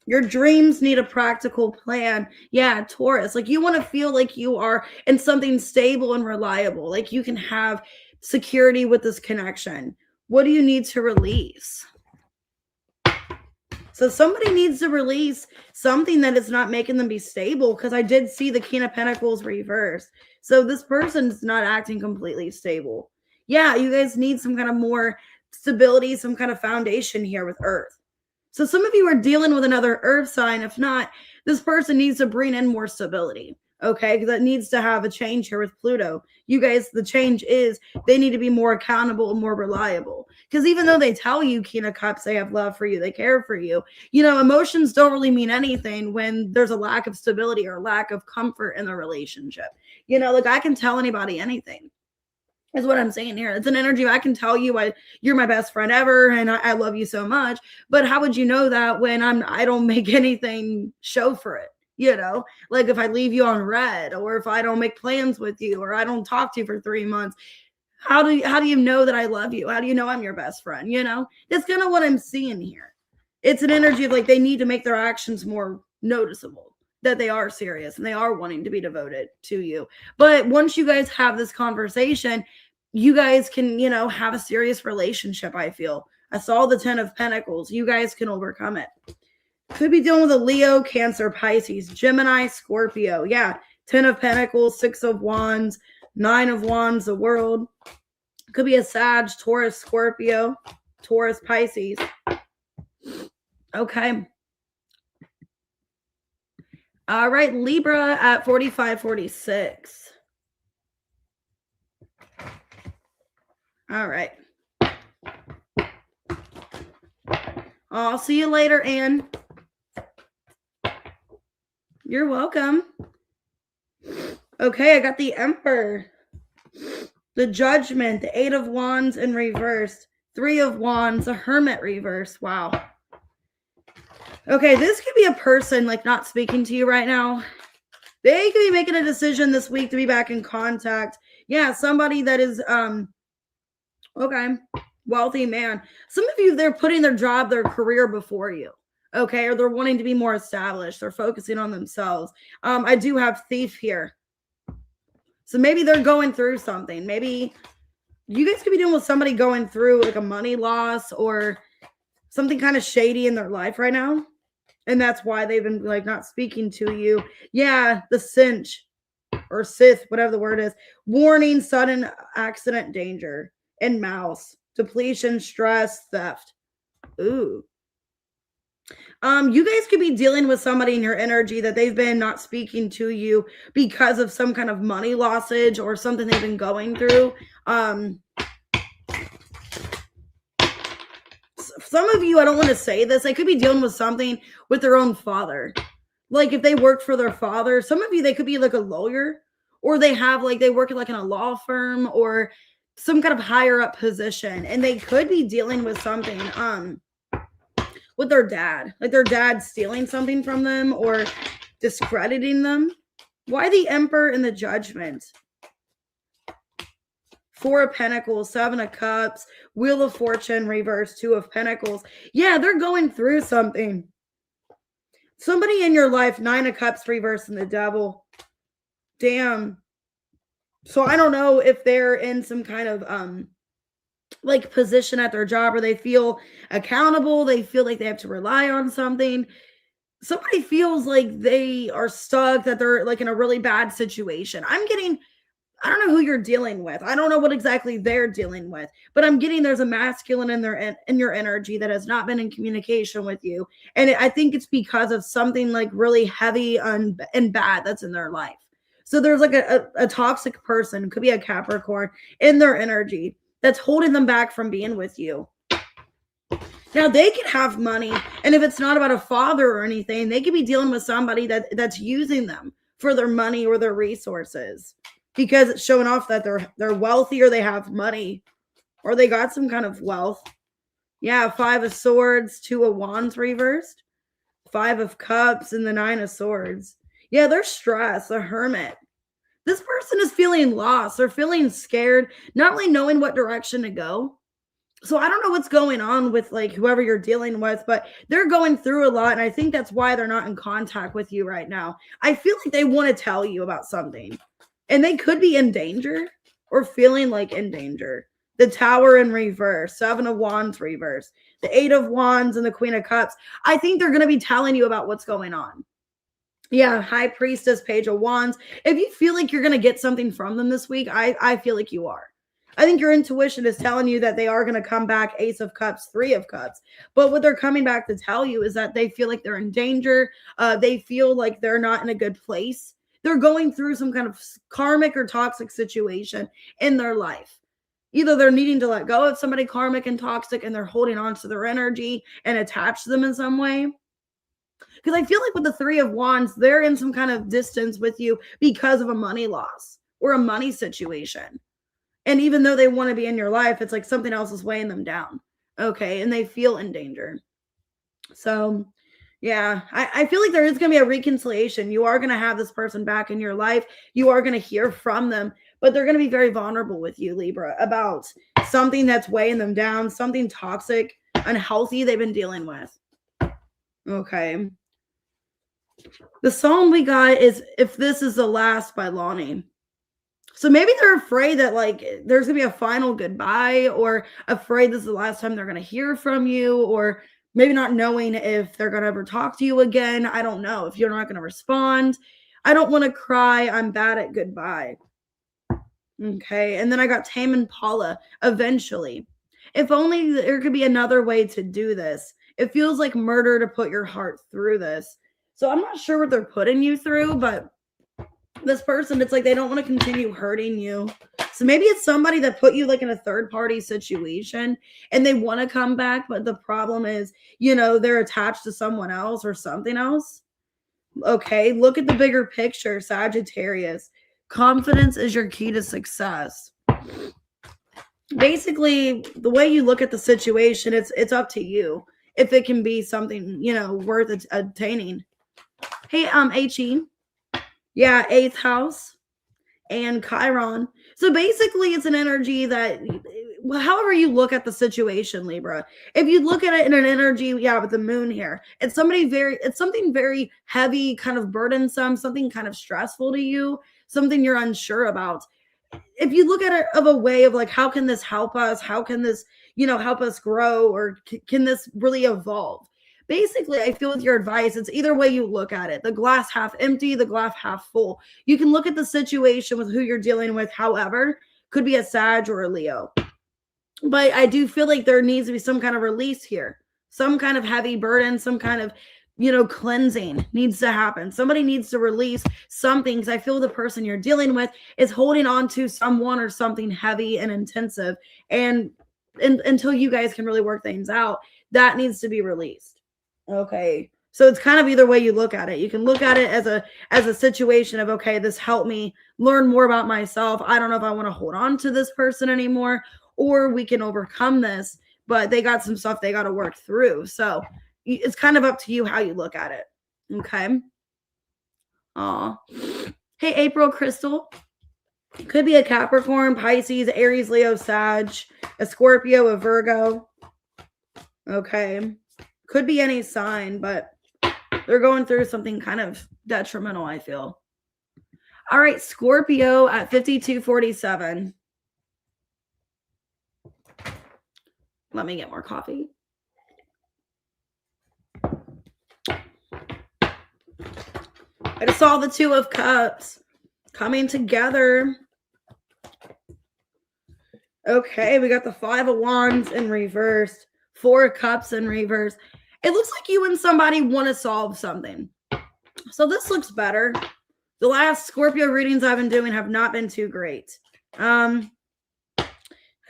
A: Your dreams need a practical plan. Yeah, Taurus. Like you want to feel like you are in something stable and reliable. Like you can have security with this connection. What do you need to release? So somebody needs to release something that is not making them be stable, because I did see the King of Pentacles reverse. So this person's not acting completely stable. Yeah, you guys need some kind of more stability, some kind of foundation here with Earth. So some of you are dealing with another Earth sign. If not, this person needs to bring in more stability. Okay, because that needs to have a change here with Pluto. You guys, the change is they need to be more accountable and more reliable. Because even though they tell you, King of Cups, they have love for you, they care for you, emotions don't really mean anything when there's a lack of stability or lack of comfort in the relationship. Like I can tell anybody anything. is what I'm saying here. It's an energy. I can tell you you're my best friend ever and I love you so much. But how would you know that when I don't make anything show for it? You know, like if I leave you on red, or if I don't make plans with you, or I don't talk to you for 3 months, how do you know that I love you? How do you know I'm your best friend? You know, that's kind of what I'm seeing here. It's an energy of like they need to make their actions more noticeable, that they are serious and they are wanting to be devoted to you. But once you guys have this conversation, you guys can, you know, have a serious relationship. I feel I saw the 10 of Pentacles. You guys can overcome it. Could be dealing with a Leo, Cancer, Pisces, Gemini, Scorpio. Yeah. 10 of Pentacles, 6 of Wands, 9 of Wands, the World. Could be a Sag, Taurus, Scorpio, Taurus, Pisces. Okay. All right. Libra at 45-46. All right. I'll see you later, Anne. You're welcome. Okay, I got the Emperor, the Judgment, the 8 of Wands in reverse, 3 of Wands, a Hermit reverse. Wow. Okay, this could be a person like not speaking to you right now. They could be making a decision this week to be back in contact. Yeah, somebody that is okay, wealthy man. Some of you, they're putting their job, their career before you. Okay, or they're wanting to be more established. They're focusing on themselves. I do have Thief here. So maybe they're going through something. Maybe you guys could be dealing with somebody going through like a money loss or something kind of shady in their life right now. And that's why they've been like not speaking to you. Yeah, the Cinch or Sith, whatever the word is. Warning, sudden accident, danger, and Mouse. Depletion, stress, theft. Ooh. You guys could be dealing with somebody in your energy that they've been not speaking to you because of some kind of money lossage or something they've been going through. Some of you, I don't want to say this, they could be dealing with something with their own father. Like if they work for their father, some of you, they could be like a lawyer, or they have like, they work like in a law firm or some kind of higher up position, and they could be dealing with something, with their dad, like their dad stealing something from them or discrediting them. Why the Emperor and the Judgment? 4 of Pentacles, 7 of Cups, Wheel of Fortune, reverse, 2 of Pentacles. Yeah, they're going through something. Somebody in your life, 9 of Cups, reverse, and the Devil. Damn. So I don't know if they're in some kind of, like position at their job, or they feel accountable. They feel like they have to rely on something. Somebody feels like they are stuck, that they're like in a really bad situation. I don't know who you're dealing with. I don't know what exactly they're dealing with, but I'm getting there's a masculine in your energy that has not been in communication with you. And I think it's because of something like really heavy and bad that's in their life. So there's like a toxic person, could be a Capricorn, in their energy that's holding them back from being with you. Now they can have money, and if it's not about a father or anything, they could be dealing with somebody that's using them for their money or their resources, because it's showing off that they're wealthy, or they have money, or they got some kind of wealth. Yeah, 5 of Swords, 2 of Wands reversed, 5 of Cups, and the 9 of Swords. Yeah, they're stressed, a Hermit. This person is feeling lost. They're feeling scared, not really knowing what direction to go. So I don't know what's going on with like whoever you're dealing with, but they're going through a lot. And I think that's why they're not in contact with you right now. I feel like they want to tell you about something, and they could be in danger or feeling like in danger. The Tower in reverse, 7 of Wands reverse, the 8 of Wands, and the Queen of Cups. I think they're going to be telling you about what's going on. Yeah, High Priestess, Page of Wands. If you feel like you're going to get something from them this week, I feel like you are. I think your intuition is telling you that they are going to come back, Ace of Cups, 3 of Cups. But what they're coming back to tell you is that they feel like they're in danger. They feel like they're not in a good place. They're going through some kind of karmic or toxic situation in their life. Either they're needing to let go of somebody karmic and toxic, and they're holding on to their energy and attach to them in some way. Because I feel like with the 3 of Wands, they're in some kind of distance with you because of a money loss or a money situation. And even though they want to be in your life, it's like something else is weighing them down. Okay. And they feel in danger. So yeah, I feel like there is going to be a reconciliation. You are going to have this person back in your life. You are going to hear from them, but they're going to be very vulnerable with you, Libra, about something that's weighing them down, something toxic, unhealthy they've been dealing with. Okay. The song we got is If This Is the Last by Lonnie. So maybe they're afraid that like there's going to be a final goodbye, or afraid this is the last time they're going to hear from you, or maybe not knowing if they're going to ever talk to you again. I don't know. If you're not going to respond. I don't want to cry. I'm bad at goodbye. Okay. And then I got Tame Impala, Eventually. If only there could be another way to do this. It feels like murder to put your heart through this. So I'm not sure what they're putting you through, but this person, it's like they don't want to continue hurting you. So maybe it's somebody that put you like in a third party situation and they want to come back, but the problem is, they're attached to someone else or something else. Okay, look at the bigger picture, Sagittarius. Confidence is your key to success. Basically, the way you look at the situation, it's up to you if it can be something, worth attaining. Hey, HE. Yeah, 8th house and Chiron. So basically, it's an energy that, however you look at the situation, Libra, if you look at it in an energy, with the moon here, it's something very heavy, kind of burdensome, something kind of stressful to you, something you're unsure about. If you look at it of a way of like, how can this help us? How can this, help us grow? Or can this really evolve? Basically, I feel with your advice, it's either way you look at it. The glass half empty, the glass half full. You can look at the situation with who you're dealing with, however, could be a Sag or a Leo. But I do feel like there needs to be some kind of release here. Some kind of heavy burden, some kind of, cleansing needs to happen. Somebody needs to release something, because I feel the person you're dealing with is holding on to someone or something heavy and intensive. And until you guys can really work things out, that needs to be released. Okay. So it's kind of either way you look at it. You can look at it as a situation of, okay, this helped me learn more about myself. I don't know if I want to hold on to this person anymore, or we can overcome this, but they got some stuff they got to work through. So it's kind of up to you how you look at it. Okay. Aw. Hey, April Crystal. Could be a Capricorn, Pisces, Aries, Leo, Sag, a Scorpio, a Virgo. Okay. Could be any sign, but they're going through something kind of detrimental, I feel. All right, Scorpio at 5247. Let me get more coffee. I just saw the 2 of Cups coming together. Okay, we got the 5 of Wands in reverse, 4 of Cups in reverse. It looks like you and somebody want to solve something. So this looks better. The last Scorpio readings I've been doing have not been too great. I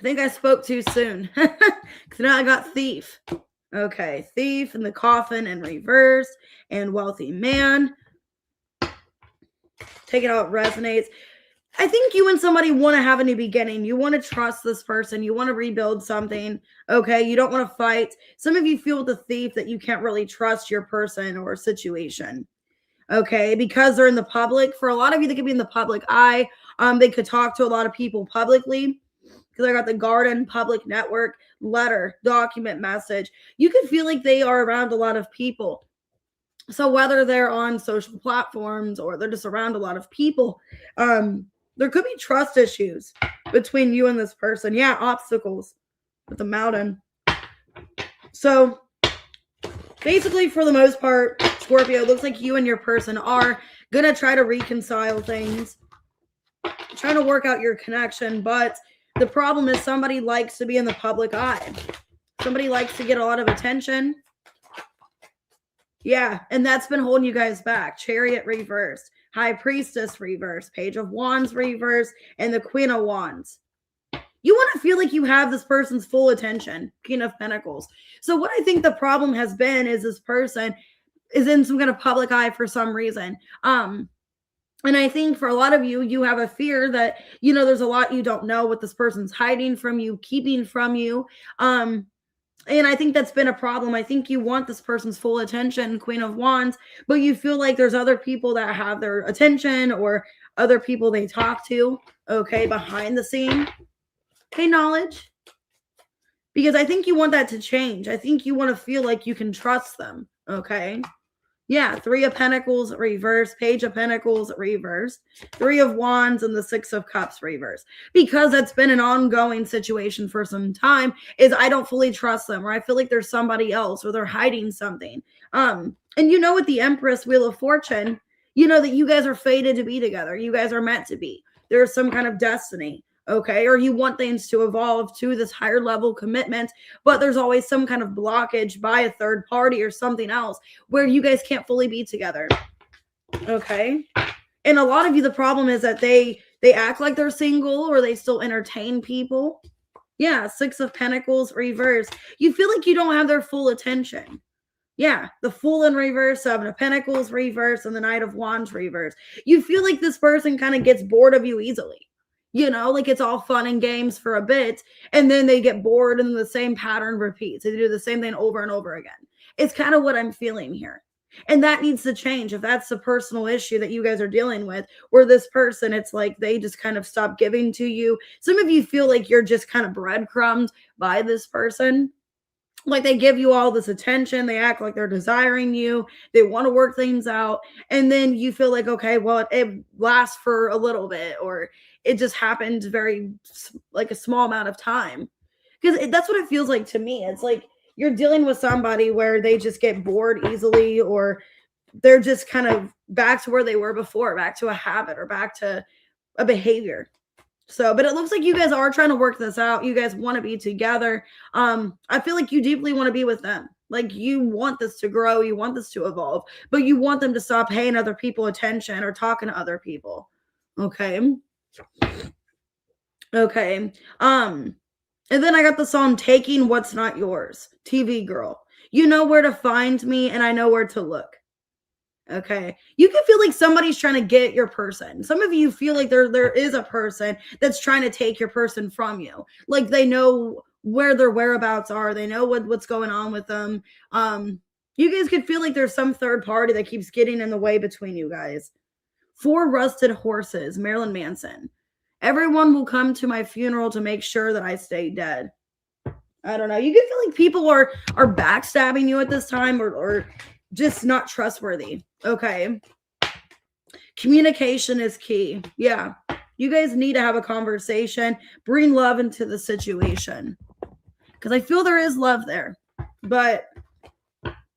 A: think I spoke too soon. Because now I got Thief. Okay, Thief and the Coffin in reverse and Wealthy Man. Take it how it resonates. I think you and somebody want to have a new beginning. You want to trust this person. You want to rebuild something. Okay. You don't want to fight. Some of you feel with the Thief that you can't really trust your person or situation. Okay. Because they're in the public. For a lot of you, they could be in the public eye. They could talk to a lot of people publicly. Because I got the Garden, public network, letter, document, message. You could feel like they are around a lot of people. So whether they're on social platforms or they're just around a lot of people, there could be trust issues between you and this person. Yeah, obstacles with the mountain. So basically, for the most part, Scorpio, it looks like you and your person are going to try to reconcile things, trying to work out your connection. But the problem is somebody likes to be in the public eye. Somebody likes to get a lot of attention. Yeah, and that's been holding you guys back. Chariot reversed, High Priestess reversed, Page of Wands reversed, and the Queen of Wands. You want to feel like you have this person's full attention. King of Pentacles. So what I think the problem has been is this person is in some kind of public eye for some reason. And I think for a lot of you, you have a fear that, there's a lot you don't know what this person's hiding from you, keeping from you. And I think that's been a problem. I think you want this person's full attention, Queen of Wands, but you feel like there's other people that have their attention or other people they talk to, okay, behind the scene. Okay, knowledge. Because I think you want that to change. I think you want to feel like you can trust them, okay? Yeah, 3 of Pentacles reverse, Page of Pentacles reverse, 3 of Wands, and the 6 of Cups reverse. Because that's been an ongoing situation for some time, is I don't fully trust them, or I feel like there's somebody else, or they're hiding something. And with the Empress, Wheel of Fortune, that you guys are fated to be together. You guys are meant to be. There's some kind of destiny. Okay, or you want things to evolve to this higher level commitment, but there's always some kind of blockage by a third party or something else where you guys can't fully be together. Okay, and a lot of you, the problem is that they act like they're single, or they still entertain people. Yeah, 6 of Pentacles reverse. You feel like you don't have their full attention. Yeah, the Fool in reverse, 7 of Pentacles reverse, and the Knight of Wands reverse. You feel like this person kind of gets bored of you easily. Like it's all fun and games for a bit, and then they get bored and the same pattern repeats. They do the same thing over and over again. It's kind of what I'm feeling here. And that needs to change. If that's the personal issue that you guys are dealing with, or this person, it's like they just kind of stop giving to you. Some of you feel like you're just kind of breadcrumbed by this person. Like they give you all this attention. They act like they're desiring you. They want to work things out. And then you feel like, okay, well, it lasts for a little bit, or it just happened very like a small amount of time. Because that's what it feels like to me. It's like you're dealing with somebody where they just get bored easily, or they're just kind of back to where they were before, back to a habit or back to a behavior. So, but it looks like you guys are trying to work this out. You guys want to be together. I feel like you deeply want to be with them. Like you want this to grow. You want this to evolve, but you want them to stop paying other people attention or talking to other people. Okay. Okay. And then I got the song Taking What's Not Yours, TV Girl. You know where to find me, and I know where to look. Okay. You can feel like somebody's trying to get your person. Some of you feel like there is a person that's trying to take your person from you. Like they know where their whereabouts are. They know what's going on with them. You guys could feel like there's some third party that keeps getting in the way between you guys. 4 rusted horses, Marilyn Manson. Everyone will come to my funeral to make sure that I stay dead. I don't know. You can feel like people are backstabbing you at this time, or just not trustworthy. Okay. Communication is key. Yeah. You guys need to have a conversation. Bring love into the situation. Because I feel there is love there. But,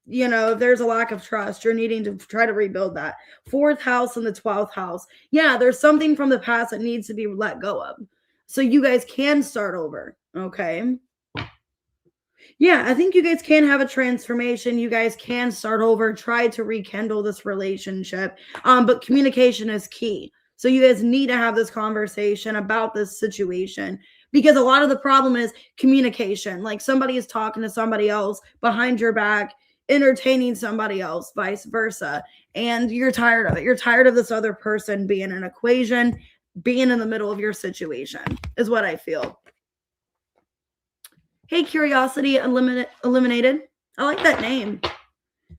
A: if there's a lack of trust, you're needing to try to rebuild that. 4th house and the 12th house. Yeah, there's something from the past that needs to be let go of. So you guys can start over. Okay. Yeah, I think you guys can have a transformation. You guys can start over, try to rekindle this relationship. But communication is key. So you guys need to have this conversation about this situation, because a lot of the problem is communication. Like somebody is talking to somebody else behind your back, entertaining somebody else, vice versa. And you're tired of it. You're tired of this other person being an equation, being in the middle of your situation, is what I feel. Hey, Curiosity Eliminated. I like that name.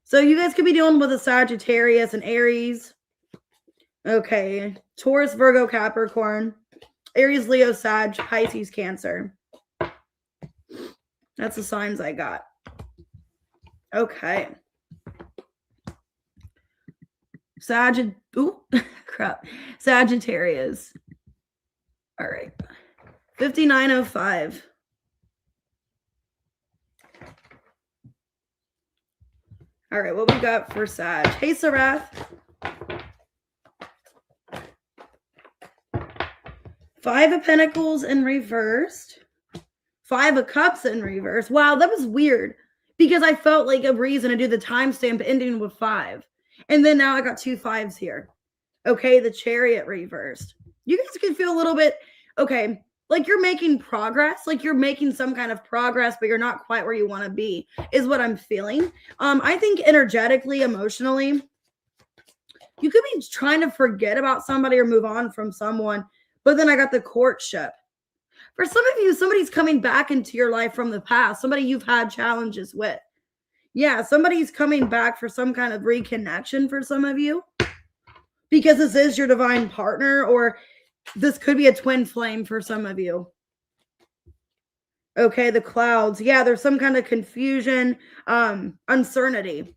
A: So you guys could be dealing with a Sagittarius and Aries. Okay. Taurus, Virgo, Capricorn. Aries, Leo, Sag, Pisces, Cancer. That's the signs I got. Okay. Sagittarius. All right. 5905. All right, what we got for Sag? Hey, Sarath. 5 of Pentacles in reversed. 5 of Cups in reverse. Wow, that was weird, because I felt like a reason to do the timestamp ending with 5. And then now I got 2 5s here. Okay, the Chariot reversed. You guys can feel a little bit, okay, like you're making progress, like you're making some kind of progress, but you're not quite where you want to be, is what I'm feeling. I think energetically, emotionally, You could be trying to forget about somebody or move on from someone, but then I got the courtship. For some of you, somebody's coming back into your life from the past, somebody you've had challenges with. Yeah, somebody's coming back for some kind of reconnection for some of you, because this is your divine partner, or this could be a twin flame for some of you. Okay, the clouds. Yeah, there's some kind of confusion, uncertainty.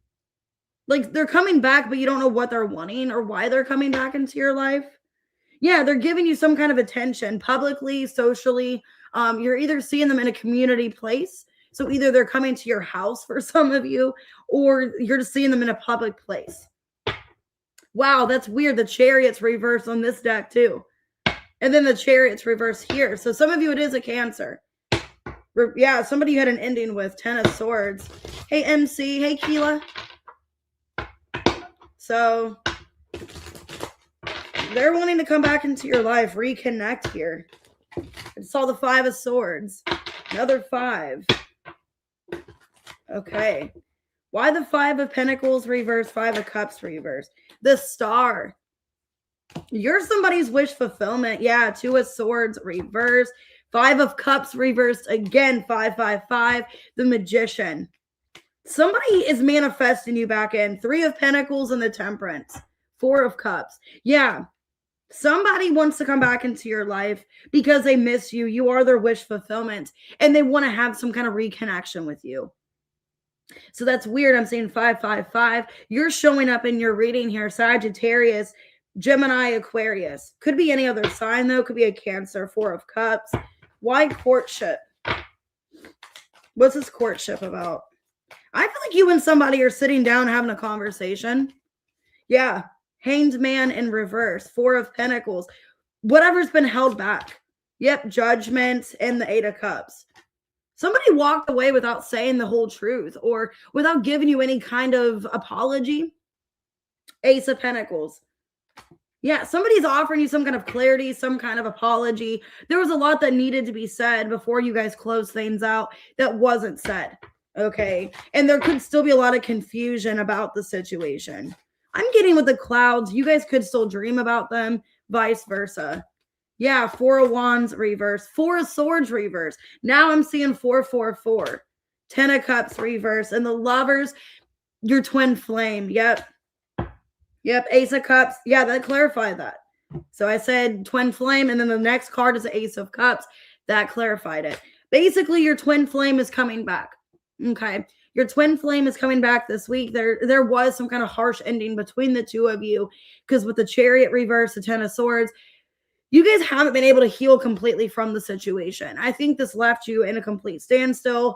A: Like they're coming back, but you don't know what they're wanting or why they're coming back into your life. Yeah, they're giving you some kind of attention publicly, socially. You're either seeing them in a community place. So either they're coming to your house for some of you, or you're just seeing them in a public place. Wow, that's weird. The Chariot's reversed on this deck too. And then the Chariot's reversed here. So some of you, it is a Cancer. Yeah, somebody you had an ending with, 10 of Swords. Hey, MC. Hey, Keela. So they're wanting to come back into your life, reconnect here. I saw the 5 of Swords. Another 5. Okay. Why the 5 of Pentacles reverse, 5 of Cups reverse? The Star. You're somebody's wish fulfillment. Yeah, 2 of Swords reverse. 5 of Cups reversed again. 5, 5, 5. The Magician. Somebody is manifesting you back in. 3 of Pentacles and the Temperance. 4 of Cups. Yeah. Somebody wants to come back into your life because they miss you. You are their wish fulfillment. And they want to have some kind of reconnection with you. So that's weird. I'm seeing 5, 5, 5. You're showing up in your reading here. Sagittarius, Gemini, Aquarius. Could be any other sign though. Could be a Cancer. 4 of Cups. Why courtship? What's this courtship about? I feel like you and somebody are sitting down having a conversation. Yeah. Hanged Man in reverse. 4 of Pentacles. Whatever's been held back. Yep. Judgment and the 8 of Cups. Somebody walked away without saying the whole truth or without giving you any kind of apology. Ace of Pentacles. Yeah, somebody's offering you some kind of clarity, some kind of apology. There was a lot that needed to be said before you guys closed things out that wasn't said. Okay. And there could still be a lot of confusion about the situation. I'm getting with the clouds. You guys could still dream about them, vice versa. Yeah, 4 of Wands reverse, 4 of Swords reverse. Now I'm seeing 4, 4, 4. 10 of Cups reverse. And the Lovers, your twin flame. Yep. Yep, Ace of Cups. Yeah, that clarified that. So I said twin flame, and then the next card is the Ace of Cups. That clarified it. Basically, your twin flame is coming back. Okay. Your twin flame is coming back this week. There was some kind of harsh ending between the two of you because with the Chariot reverse, the 10 of Swords, you guys haven't been able to heal completely from the situation. I think this left you in a complete standstill,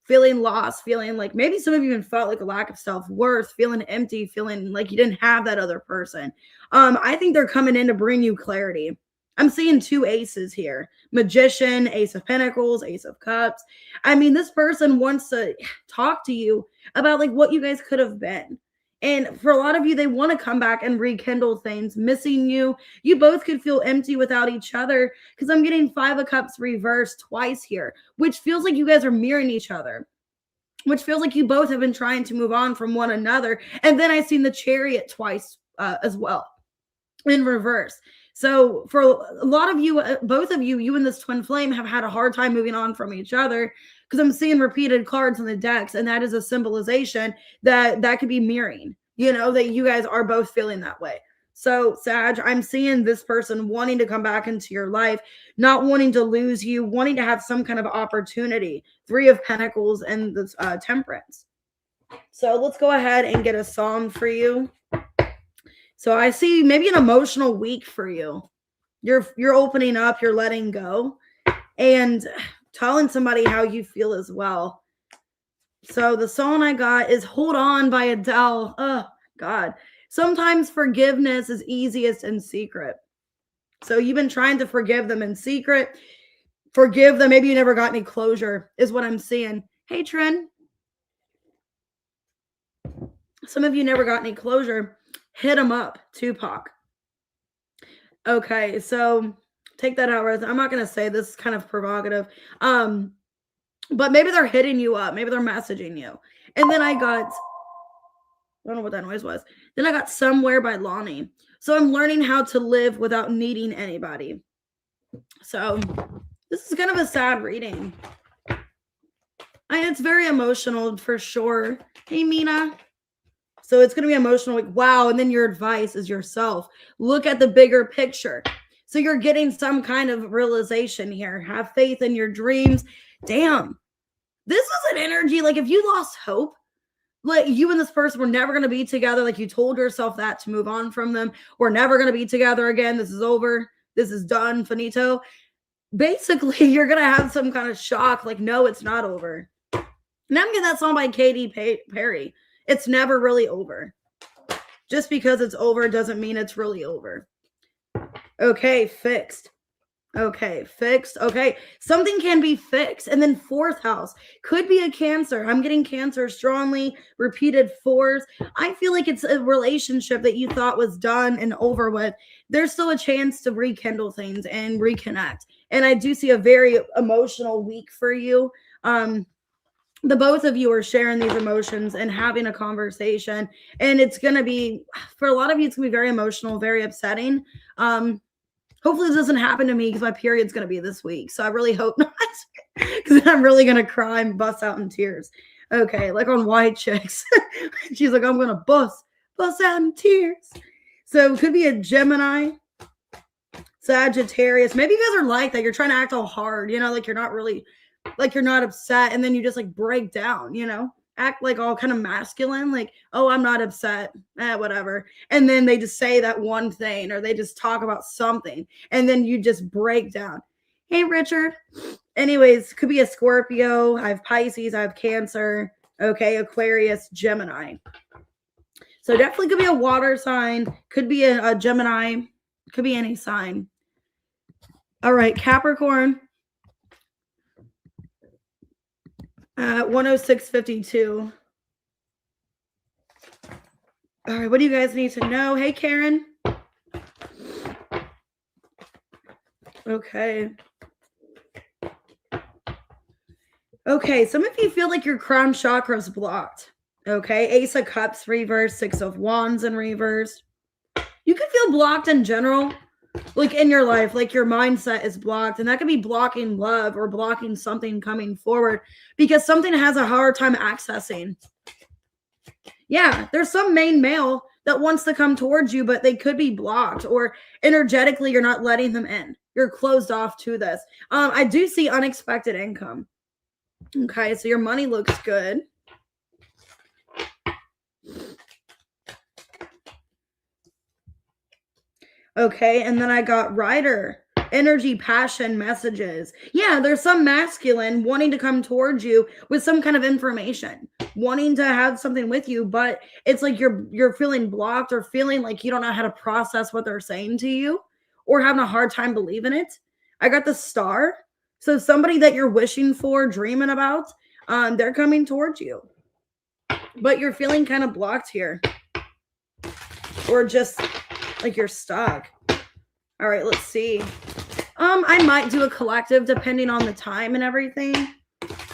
A: feeling lost, feeling like maybe some of you even felt like a lack of self-worth, feeling empty, feeling like you didn't have that other person. I think they're coming in to bring you clarity. I'm seeing 2 aces here. Magician, Ace of Pentacles, Ace of Cups. I mean, this person wants to talk to you about like what you guys could have been. And for a lot of you, they want to come back and rekindle things, missing you. You both could feel empty without each other because I'm getting 5 of Cups reversed twice here, which feels like you guys are mirroring each other, which feels like you both have been trying to move on from one another. And then I've seen the Chariot twice as well in reverse. So for a lot of you, both of you, you and this twin flame have had a hard time moving on from each other because I'm seeing repeated cards in the decks. And that is a symbolization that could be mirroring, you know, that you guys are both feeling that way. So Sag, I'm seeing this person wanting to come back into your life, not wanting to lose you, wanting to have some kind of opportunity. 3 of Pentacles and the Temperance. So let's go ahead and get a song for you. So I see maybe an emotional week for you. You're opening up, you're letting go, and telling somebody how you feel as well. So the song I got is Hold On by Adele. Oh, God. Sometimes forgiveness is easiest in secret. So you've been trying to forgive them in secret. Forgive them. Maybe you never got any closure is what I'm seeing. Hey, Trin. Some of you never got any closure. Hit them up, Tupac. Okay, so take that out. I'm not going to say this is kind of provocative. But maybe they're hitting you up. Maybe they're messaging you. And then I don't know what that noise was. Then I got Somewhere by Lonnie. So I'm learning how to live without needing anybody. So this is kind of a sad reading. It's very emotional for sure. Hey, Mina. So it's going to be emotional, like, wow. And then your advice is yourself. Look at the bigger picture. So you're getting some kind of realization here. Have faith in your dreams. Damn. This is an energy, like if you lost hope, like you and this person were never going to be together, like you told yourself that to move on from them. We're never going to be together again. This is over. This is done. Finito. Basically, you're going to have some kind of shock, like, no, it's not over. Now I'm getting that song by Katy Perry. It's never really over. Just because it's over doesn't mean it's really over. Okay, fixed. Okay, fixed. Okay, something can be fixed. And then 4th house could be a Cancer. I'm getting Cancer strongly, repeated 4s. I feel like it's a relationship that you thought was done and over with. There's still a chance to rekindle things and reconnect. And I do see a very emotional week for you. The both of you are sharing these emotions and having a conversation, and it's going to be, for a lot of you, it's going to be very emotional, very upsetting. Hopefully this doesn't happen to me because my period's going to be this week. So I really hope not, because I'm really going to cry and bust out in tears. Okay. Like on White Chicks. She's like, I'm going to bust out in tears. So it could be a Gemini, Sagittarius. Maybe you guys are like that. You're trying to act all hard, like you're not really, like you're not upset, and then you just like break down, act like all kind of masculine, like, oh, I'm not upset, whatever. And then they just say that one thing, or they just talk about something, and then you just break down. Hey, Richard. Anyways, could be a Scorpio. I have Pisces. I have Cancer. Okay, Aquarius, Gemini. So definitely could be a water sign. Could be a Gemini. Could be any sign. All right, Capricorn. 106.52. All right, what do you guys need to know? Hey, Karen. Okay. Okay, some of you feel like your crown chakra is blocked. Okay, Ace of Cups reverse, 6 of Wands in reverse. You could feel blocked in general, like in your life, like your mindset is blocked, and that could be blocking love or blocking something coming forward because something has a hard time accessing. Yeah, there's some main male that wants to come towards you, but they could be blocked, or energetically you're not letting them in. You're closed off to this. I do see unexpected income. Okay, so your money looks good. Okay, and then I got Rider, energy, passion, messages. Yeah, there's some masculine wanting to come towards you with some kind of information, wanting to have something with you, but it's like you're feeling blocked or feeling like you don't know how to process what they're saying to you, or having a hard time believing it. I got the Star. So somebody that you're wishing for, dreaming about, they're coming towards you, but you're feeling kind of blocked here, or just like you're stuck. All right, let's see. I might do a collective depending on the time and everything,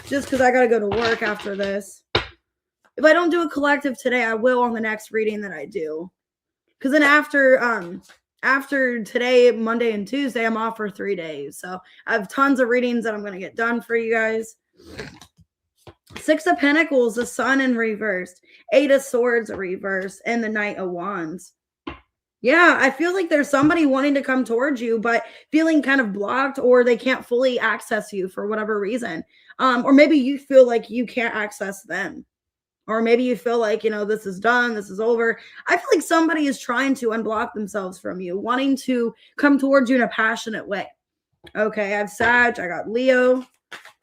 A: just because I got to go to work after this. If I don't do a collective today, I will on the next reading that I do. Because then after today, Monday and Tuesday, I'm off for 3 days. So I have tons of readings that I'm going to get done for you guys. 6 of Pentacles, the Sun in reverse, 8 of Swords reverse, and the Knight of Wands. Yeah, I feel like there's somebody wanting to come towards you, but feeling kind of blocked, or they can't fully access you for whatever reason. Or maybe you feel like you can't access them. Or maybe you feel like, this is done, this is over. I feel like somebody is trying to unblock themselves from you, wanting to come towards you in a passionate way. Okay, I have Sag, I got Leo.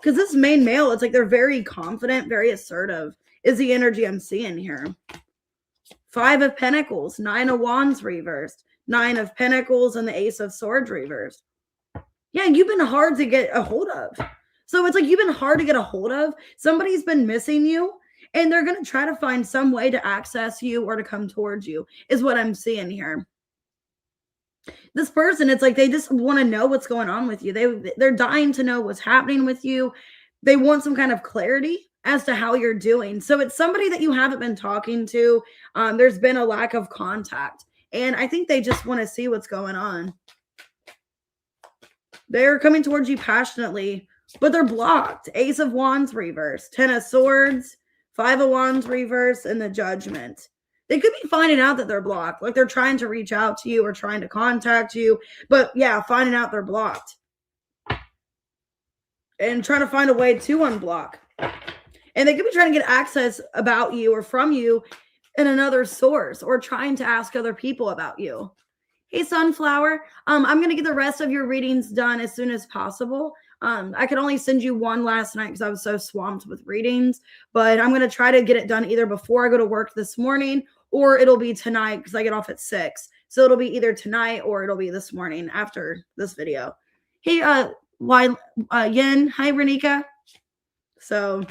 A: Because this main male, it's like they're very confident, very assertive, is the energy I'm seeing here. 5 of Pentacles, 9 of Wands reversed, 9 of Pentacles, and the Ace of Swords reversed. Yeah, you've been hard to get a hold of. So it's like you've been hard to get a hold of. Somebody's been missing you, and they're going to try to find some way to access you or to come towards you, is what I'm seeing here. This person, it's like they just want to know what's going on with you. They're dying to know what's happening with you. They want some kind of clarity. as to how you're doing. So it's somebody that you haven't been talking to. There's been a lack of contact. And I think they just want to see what's going on. They're coming towards you passionately, but they're blocked. Ace of Wands reverse, 10 of Swords, 5 of Wands reverse, and the Judgment. They could be finding out that they're blocked. Like they're trying to reach out to you or trying to contact you. But yeah, finding out they're blocked. And trying to find a way to unblock. And they could be trying to get access about you or from you in another source, or trying to ask other people about you. Hey, Sunflower, I'm going to get the rest of your readings done as soon as possible. I could only send you one last night because I was so swamped with readings, but I'm going to try to get it done either before I go to work this morning, or it'll be tonight because I get off at 6. So it'll be either tonight or it'll be this morning after this video. Hey, Yin. Hi, Renika. So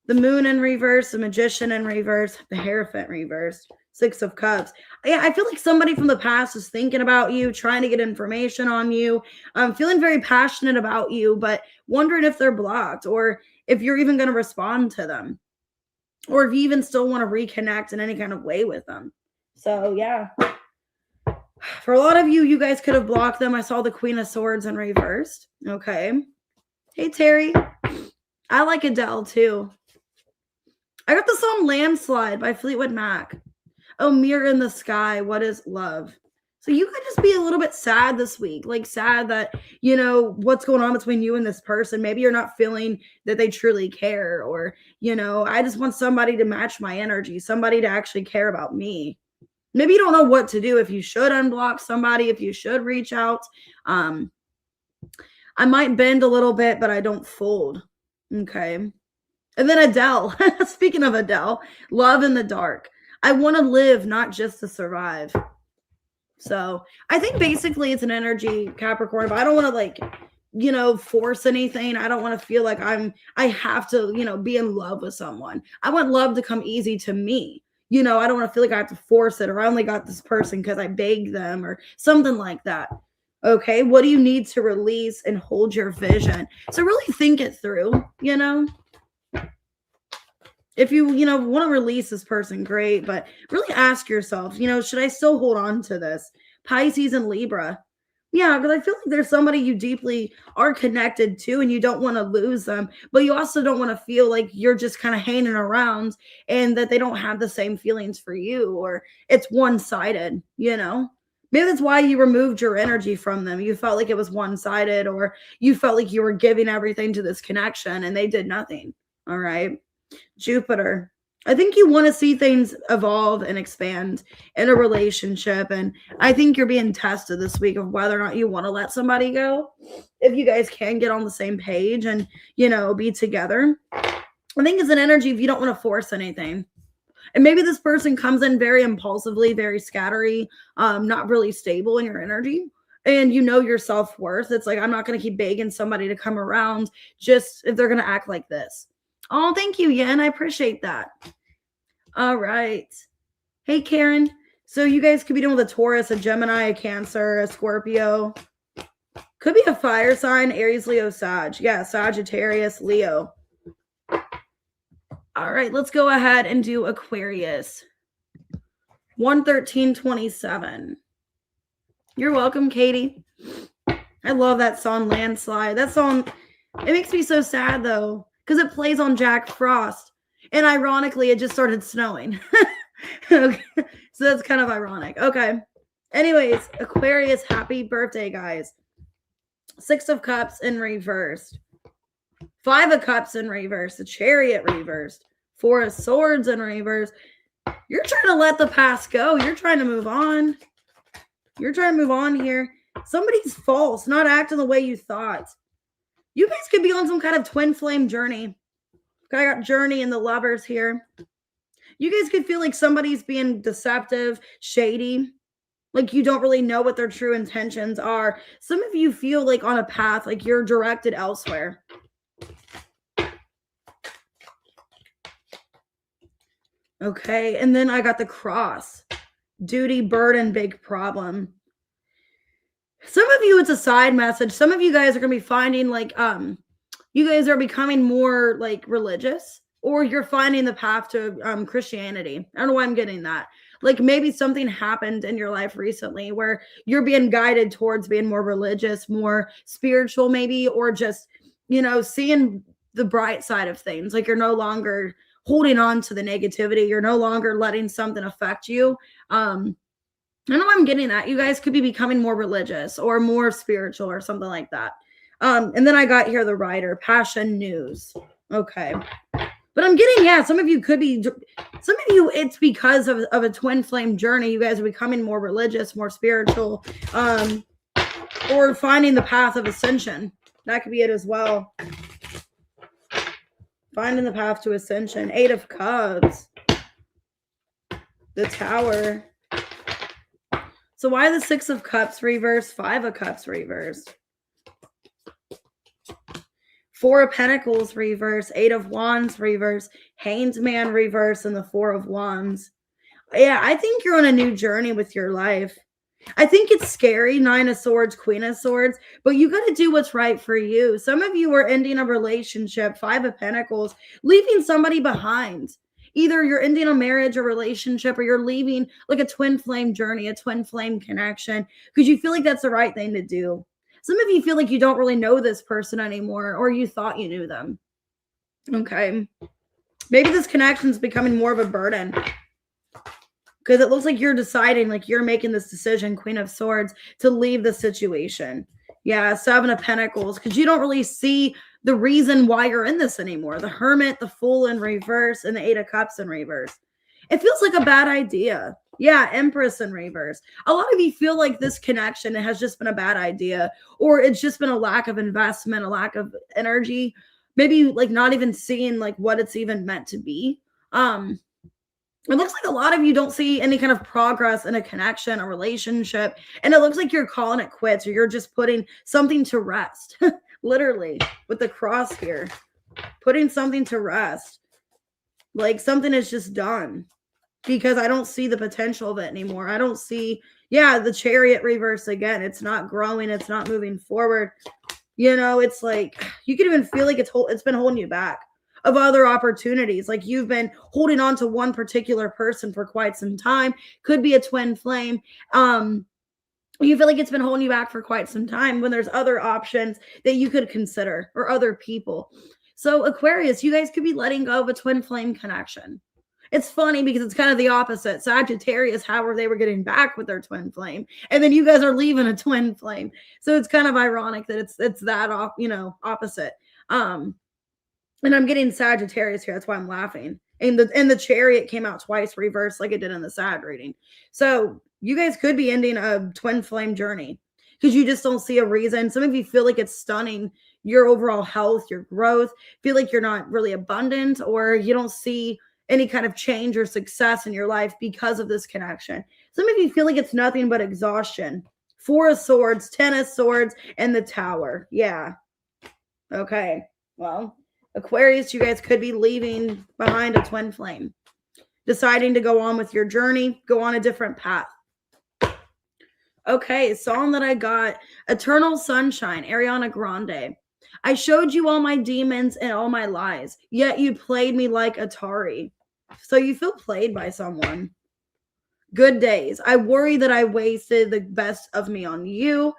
A: the Moon in reverse, the Magician in reverse, the Hierophant reversed, 6 of Cups. Yeah, I feel like somebody from the past is thinking about you, trying to get information on you. Feeling very passionate about you, but wondering if they're blocked or if you're even going to respond to them, or if you even still want to reconnect in any kind of way with them. So yeah, for a lot of you, you guys could have blocked them. I saw the Queen of Swords in reversed. Okay. Hey, Terry. I like Adele too. I got the song Landslide by Fleetwood Mac. Oh, Mirror in the Sky, what is love? So you could just be a little bit sad this week, like sad that, you know, what's going on between you and this person. Maybe you're not feeling that they truly care, or, you know, I just want somebody to match my energy, somebody to actually care about me. Maybe you don't know what to do, if you should unblock somebody, if you should reach out. I might bend a little bit, but I don't fold. Okay. And then Adele, speaking of Adele, Love in the Dark. I want to live, not just to survive. So I think basically it's an energy, Capricorn, but I don't want to, like, you know, force anything. I don't want to feel like I have to, you know, be in love with someone. I want love to come easy to me. You know, I don't want to feel like I have to force it, or I only got this person because I begged them or something like that. Okay. What do you need to release and hold your vision? So really think it through, you know. If you want to release this person, great. But really ask yourself, you know, should I still hold on to this? Pisces and Libra. Yeah, because I feel like there's somebody you deeply are connected to and you don't want to lose them. But you also don't want to feel like you're just kind of hanging around and that they don't have the same feelings for you, or it's one-sided, you know? Maybe that's why you removed your energy from them. You felt like it was one-sided, or you felt like you were giving everything to this connection and they did nothing. All right. Jupiter. I think you want to see things evolve and expand in a relationship. And I think you're being tested this week of whether or not you want to let somebody go. If you guys can get on the same page and, you know, be together. I think it's an energy if you don't want to force anything. And maybe this person comes in very impulsively, very scattery, not really stable in your energy. And you know your self-worth. It's like, I'm not going to keep begging somebody to come around just if they're going to act like this. Oh, thank you, Yen. I appreciate that. All right. Hey, Karen. So you guys could be dealing with a Taurus, a Gemini, a Cancer, a Scorpio. Could be a fire sign, Aries, Leo, Sag. Yeah, Sagittarius, Leo. All right, let's go ahead and do Aquarius. 11327. You're welcome, Katie. I love that song, Landslide. That song, it makes me so sad, though, because it plays on Jack Frost. And ironically, it just started snowing. Okay. So that's kind of ironic. Okay. Anyways, Aquarius, happy birthday, guys. 6 of Cups in reversed. 5 of Cups in reverse. The Chariot reversed. 4 of Swords in reverse. You're trying to let the past go. You're trying to move on. You're trying to move on here. Somebody's false, not acting the way you thought. You guys could be on some kind of twin flame journey. I got Journey and the Lovers here. You guys could feel like somebody's being deceptive, shady. Like you don't really know what their true intentions are. Some of you feel like on a path, like you're directed elsewhere. Okay, and then I got the Cross. Duty, burden, big problem. Some of you, it's a side message. Some of you guys are going to be finding like, you guys are becoming more like religious. or you're finding the path to Christianity. I don't know why I'm getting that. Like maybe something happened in your life recently where you're being guided towards being more religious, more spiritual, maybe, or just, seeing the bright side of things. Like you're no longer holding on to the negativity. You're no longer letting something affect you. I know I'm getting that. You guys could be becoming more religious or more spiritual or something like that. And then I got here the writer, passion news. Okay. But I'm getting, some of you, it's because of a twin flame journey. You guys are becoming more religious, more spiritual, or finding the path of ascension. That could be it as well. Finding the path to ascension. 8 of Cups. The Tower. So why the 6 of Cups reverse? 5 of Cups reverse. 4 of Pentacles reverse, 8 of Wands reverse, Hanged Man reverse, and the 4 of Wands. Yeah, I think you're on a new journey with your life. I think it's scary, 9 of Swords, Queen of Swords, but you got to do what's right for you. Some of you are ending a relationship, 5 of Pentacles, leaving somebody behind. Either you're ending a marriage or relationship, or you're leaving like a twin flame journey, a twin flame connection, because you feel like that's the right thing to do. Some of you feel like you don't really know this person anymore, or you thought you knew them. Okay. Maybe this connection is becoming more of a burden because it looks like you're deciding, like you're making this decision, Queen of Swords, to leave the situation. Yeah, 7 of Pentacles, because you don't really see the reason why you're in this anymore. The Hermit, the Fool in reverse, and the 8 of Cups in reverse. It feels like a bad idea. Yeah, Empress in reverse. A lot of you feel like this connection has just been a bad idea, or it's just been a lack of investment, a lack of energy, maybe like not even seeing like what it's even meant to be. It looks like a lot of you don't see any kind of progress in a connection, a relationship, and it looks like you're calling it quits, or you're just putting something to rest. Literally, with the cross here, putting something to rest. Like something is just done. Because I don't see the potential of it anymore. I don't see, the Chariot reverse again. It's not growing. It's not moving forward. It's like you can even feel like it's been holding you back of other opportunities. Like you've been holding on to one particular person for quite some time. Could be a twin flame. You feel like it's been holding you back for quite some time when there's other options that you could consider, or other people. So Aquarius, you guys could be letting go of a twin flame connection. It's funny because it's kind of the opposite. Sagittarius, however, they were getting back with their twin flame, and then you guys are leaving a twin flame. So it's kind of ironic that it's that off, opposite. And I'm getting Sagittarius here. That's why I'm laughing. And the Chariot came out twice reversed, like it did in the Sag reading. So you guys could be ending a twin flame journey because you just don't see a reason. Some of you feel like it's stunning your overall health, your growth. Feel like you're not really abundant, or you don't see any kind of change or success in your life because of this connection. Some of you feel like it's nothing but exhaustion. 4 of Swords, 10 of Swords, and the Tower. Yeah. Okay. Well, Aquarius, you guys could be leaving behind a twin flame, deciding to go on with your journey, go on a different path. Okay, song that I got, Eternal Sunshine, Ariana Grande. I showed you all my demons and all my lies, yet you played me like Atari. So you feel played by someone. Good days. I worry that I wasted the best of me on you.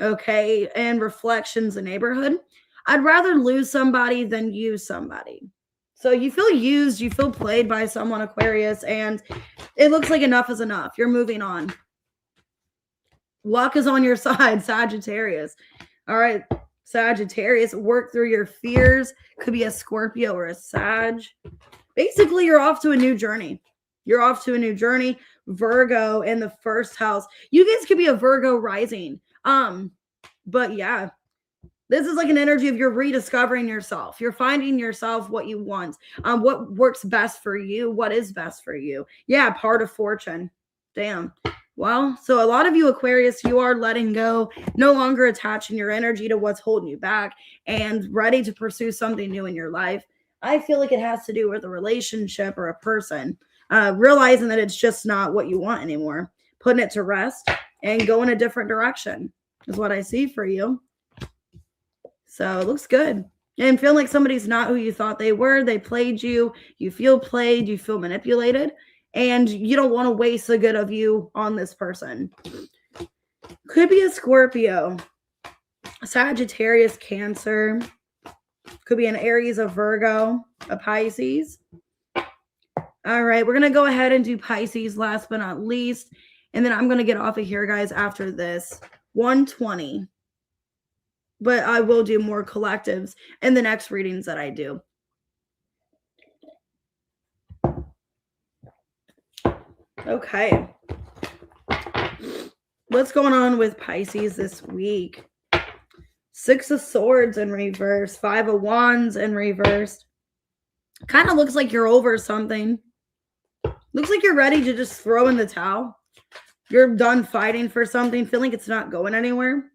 A: Okay, and Reflections, the Neighborhood. I'd rather lose somebody than use somebody. So you feel used, you feel played by someone, Aquarius, and it looks like enough is enough. You're moving on. Luck is on your side, Sagittarius. All right, Sagittarius, work through your fears. Could be a Scorpio or a Sag. Basically, you're off to a new journey. You're off to a new journey. Virgo in the first house. You guys could be a Virgo rising. But yeah, this is like an energy of you're rediscovering yourself. You're finding yourself, what you want, what works best for you, what is best for you. Yeah, part of fortune. Damn. Well, so a lot of you Aquarius, you are letting go, no longer attaching your energy to what's holding you back, and ready to pursue something new in your life. I feel like it has to do with a relationship or a person, realizing that it's just not what you want anymore, putting it to rest and go in a different direction is what I see for you. So it looks good. And feeling like somebody's not who you thought they were. They played you. You feel played. You feel manipulated. And you don't want to waste the good of you on this person. Could be a Scorpio, Sagittarius, Cancer. Could be an Aries, a Virgo, a Pisces. All right, we're going to go ahead and do Pisces last but not least. And then I'm going to get off of here, guys, after this. 120. But I will do more collectives in the next readings that I do. Okay. What's going on with Pisces this week? 6 of Swords in reverse. 5 of Wands in reverse. Kind of looks like you're over something. Looks like you're ready to just throw in the towel. You're done fighting for something, feeling it's not going anywhere.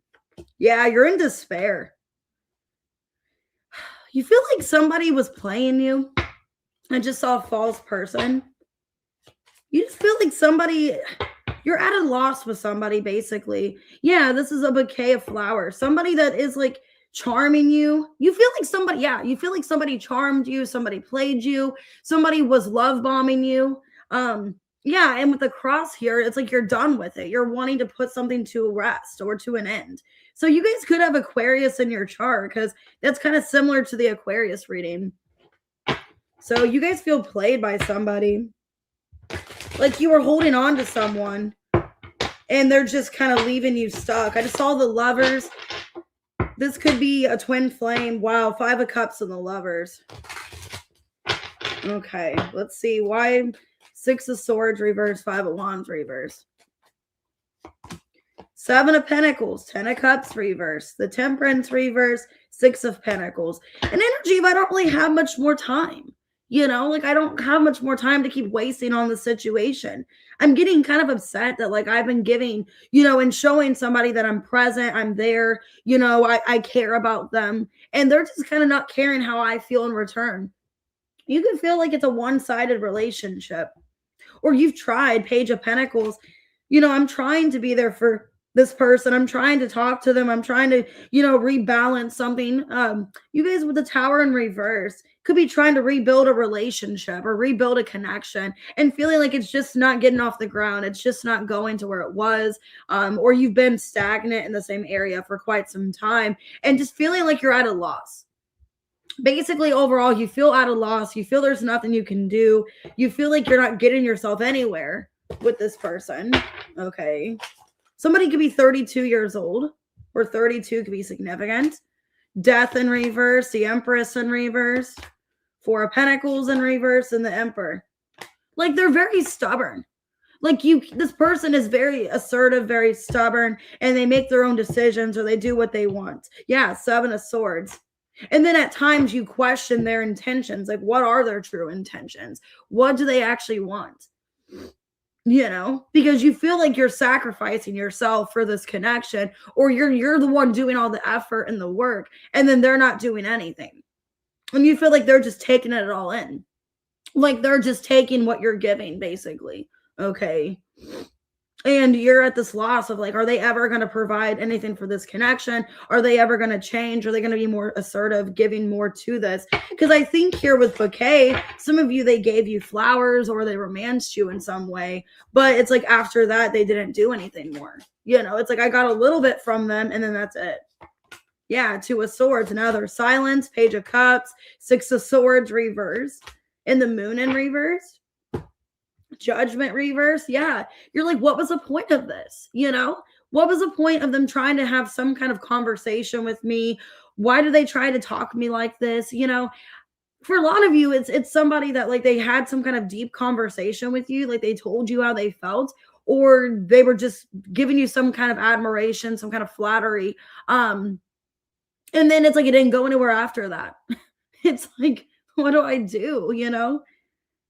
A: Yeah, you're in despair. You feel like somebody was playing you. I just saw a false person. You just feel like you're at a loss with somebody, basically. Yeah, this is a bouquet of flowers. Somebody that is like charming you. You feel like somebody charmed you, somebody played you, somebody was love bombing you. Yeah, and with the cross here, it's like you're done with it. You're wanting to put something to rest or to an end. So you guys could have Aquarius in your chart because that's kind of similar to the Aquarius reading. So you guys feel played by somebody. Like you were holding on to someone and they're just kind of leaving you stuck. I just saw the Lovers. This could be a twin flame. Wow, 5 of Cups and the Lovers. Okay, let's see. Why 6 of Swords reverse, 5 of Wands reverse. 7 of Pentacles, 10 of Cups reverse, the Temperance reverse, 6 of Pentacles. An energy of I don't really have much more time. You know, like I don't have much more time to keep wasting on the situation. I'm getting kind of upset that like I've been giving, you know, and showing somebody that I'm present, I'm there, you know, I care about them. And they're just kind of not caring how I feel in return. You can feel like it's a one-sided relationship. Or you've tried, Page of Pentacles. You know, I'm trying to be there for this person. I'm trying to talk to them. I'm trying to, you know, rebalance something. You guys with the Tower in reverse could be trying to rebuild a relationship or rebuild a connection and feeling like it's just not getting off the ground. It's just not going to where it was. Or you've been stagnant in the same area for quite some time and just feeling like you're at a loss. Basically, overall, you feel at a loss. You feel there's nothing you can do. You feel like you're not getting yourself anywhere with this person. Okay. Somebody could be 32 years old or 32 could be significant. Death in reverse, the Empress in reverse, 4 of Pentacles in reverse, and the Emperor. Like they're very stubborn. Like this person is very assertive, very stubborn, and they make their own decisions or they do what they want. Yeah, 7 of Swords. And then at times you question their intentions. Like, what are their true intentions? What do they actually want? You know, because you feel like you're sacrificing yourself for this connection, or you're the one doing all the effort and the work, and then they're not doing anything. And you feel like they're just taking it all in. Like they're just taking what you're giving, basically. Okay. And you're at this loss of like, are they ever going to provide anything for this connection? Are they ever going to change? Are they going to be more assertive, giving more to this? Because I think here with bouquet, some of you, they gave you flowers or they romanced you in some way. But it's like after that, they didn't do anything more. You know, it's like I got a little bit from them and then that's it. Yeah, 2 of Swords. Now there's silence, Page of Cups, 6 of Swords reverse, and the Moon in reverse. Judgment reverse. Yeah. You're like, what was the point of this? You know, what was the point of them trying to have some kind of conversation with me? Why do they try to talk to me like this? You know, for a lot of you, it's somebody that like they had some kind of deep conversation with you. Like they told you how they felt, or they were just giving you some kind of admiration, some kind of flattery. And then it's like, it didn't go anywhere after that. It's like, what do I do? You know?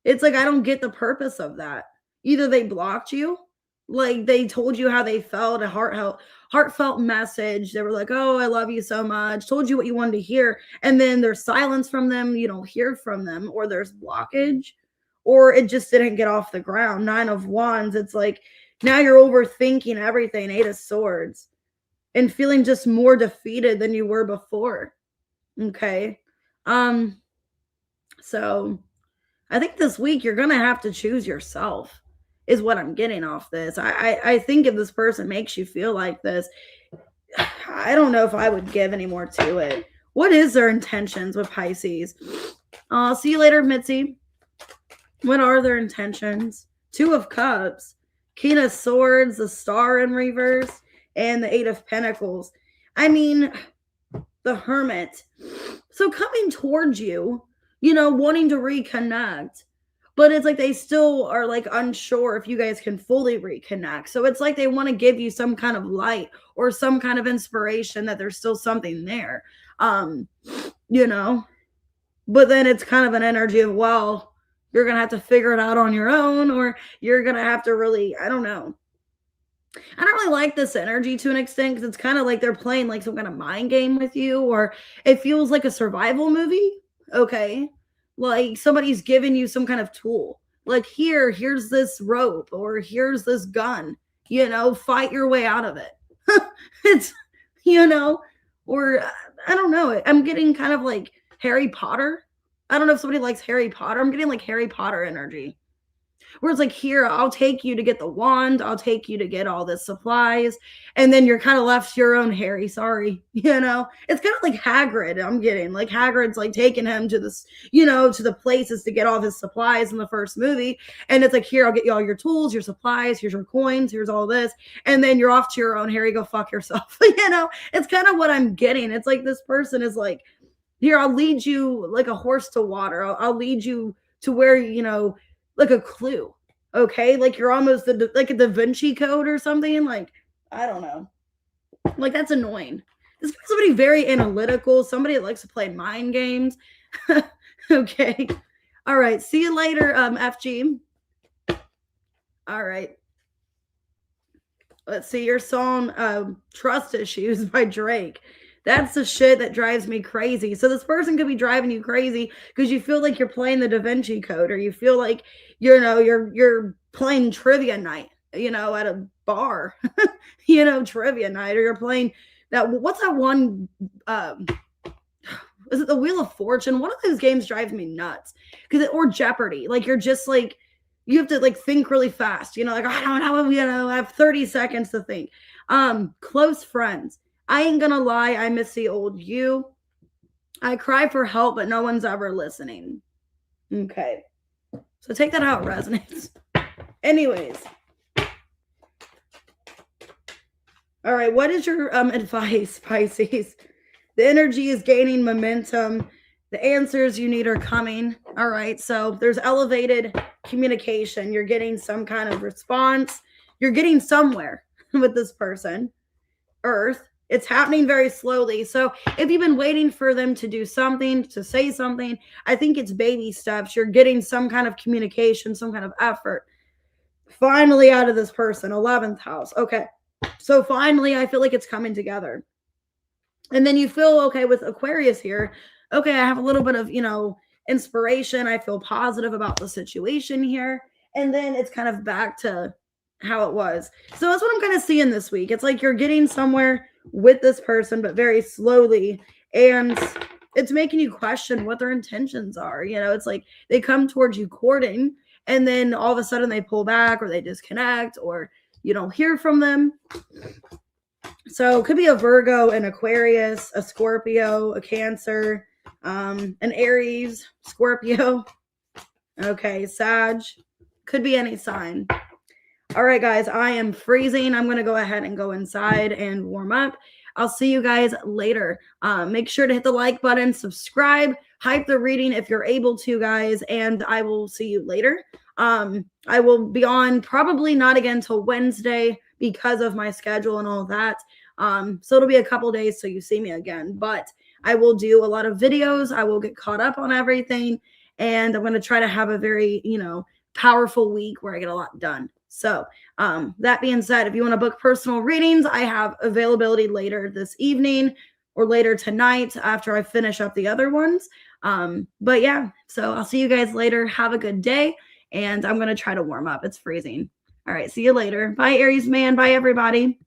A: It's like, I don't get the purpose of that. Either they blocked you, like they told you how they felt, a heartfelt message. They were like, oh, I love you so much, told you what you wanted to hear. And then there's silence from them. You don't hear from them, or there's blockage, or it just didn't get off the ground. 9 of Wands. It's like, now you're overthinking everything. 8 of Swords and feeling just more defeated than you were before. Okay. So I think this week you're gonna have to choose yourself, is what I'm getting off this. I think if this person makes you feel like this, I don't know if I would give any more to it. What is their intentions with Pisces? I'll see you later, Mitzi. What are their intentions? Two of Cups, King of Swords, the Star in reverse, and the Eight of Pentacles. I mean, the Hermit. So coming towards you, wanting to reconnect, but it's like they still are like unsure if you guys can fully reconnect. So it's like they want to give you some kind of light or some kind of inspiration that there's still something there. But then it's kind of an energy of, well, you're going to have to figure it out on your own, or you're going to have to really, I don't know. I don't really like this energy to an extent, because it's kind of like they're playing like some kind of mind game with you, or it feels like a survival movie. Okay. Like somebody's giving you some kind of tool. Like, here's this rope, or here's this gun, fight your way out of it. It's, or I don't know. I'm getting kind of like Harry Potter. I don't know if somebody likes Harry Potter. I'm getting like Harry Potter energy, where it's like, here, I'll take you to get the wand. I'll take you to get all the supplies. And then you're kind of left to your own Harry. Sorry. It's kind of like Hagrid. I'm getting like Hagrid's like taking him to this, to the places to get all his supplies in the first movie. And it's like, here, I'll get you all your tools, your supplies. Here's your coins. Here's all this. And then you're off to your own Harry. Go fuck yourself. It's kind of what I'm getting. It's like this person is like, here, I'll lead you like a horse to water. I'll lead you to where, like a clue. Okay. Like you're almost like a Da Vinci Code or something. Like, I don't know. Like, that's annoying. This guy's somebody very analytical. Somebody that likes to play mind games. Okay. All right. See you later, FG. All right. Let's see your song, Trust Issues by Drake. That's the shit that drives me crazy. So this person could be driving you crazy because you feel like you're playing the Da Vinci Code, or you feel like, you're playing trivia night, at a bar, trivia night, or you're playing that. What's that one? Is it the Wheel of Fortune? One of those games drives me nuts, or Jeopardy. Like, you're just like, you have to like think really fast, like, I don't know, I have 30 seconds to think. Close friends. I ain't gonna lie, I miss the old you. I cry for help, but no one's ever listening. Okay. So take that out, resonates. Anyways. All right, what is your advice, Pisces? The energy is gaining momentum. The answers you need are coming. All right, so there's elevated communication. You're getting some kind of response. You're getting somewhere with this person. Earth. It's happening very slowly. So if you've been waiting for them to do something, to say something, I think it's baby steps. You're getting some kind of communication, some kind of effort. Finally out of this person, 11th house. Okay. So finally, I feel like it's coming together. And then you feel okay with Aquarius here. Okay, I have a little bit of, inspiration. I feel positive about the situation here. And then it's kind of back to how it was. So that's what I'm kind of seeing this week. It's like you're getting somewhere with this person, but very slowly. And it's making you question what their intentions are. It's like they come towards you courting, and then all of a sudden they pull back, or they disconnect, or you don't hear from them. So it could be a Virgo, an Aquarius, a Scorpio, a Cancer, an Aries, Scorpio. Okay, Sag. Could be any sign. All right, guys, I am freezing. I'm going to go ahead and go inside and warm up. I'll see you guys later. Make sure to hit the like button, subscribe, hype the reading if you're able to, guys, and I will see you later. I will be on probably not again till Wednesday because of my schedule and all that. So it'll be a couple days till you see me again, but I will do a lot of videos. I will get caught up on everything, and I'm going to try to have a very, powerful week where I get a lot done. So that being said, if you want to book personal readings, I have availability later this evening or later tonight after I finish up the other ones. But yeah, so I'll see you guys later. Have a good day. And I'm going to try to warm up. It's freezing. All right. See you later. Bye, Aries man. Bye, everybody.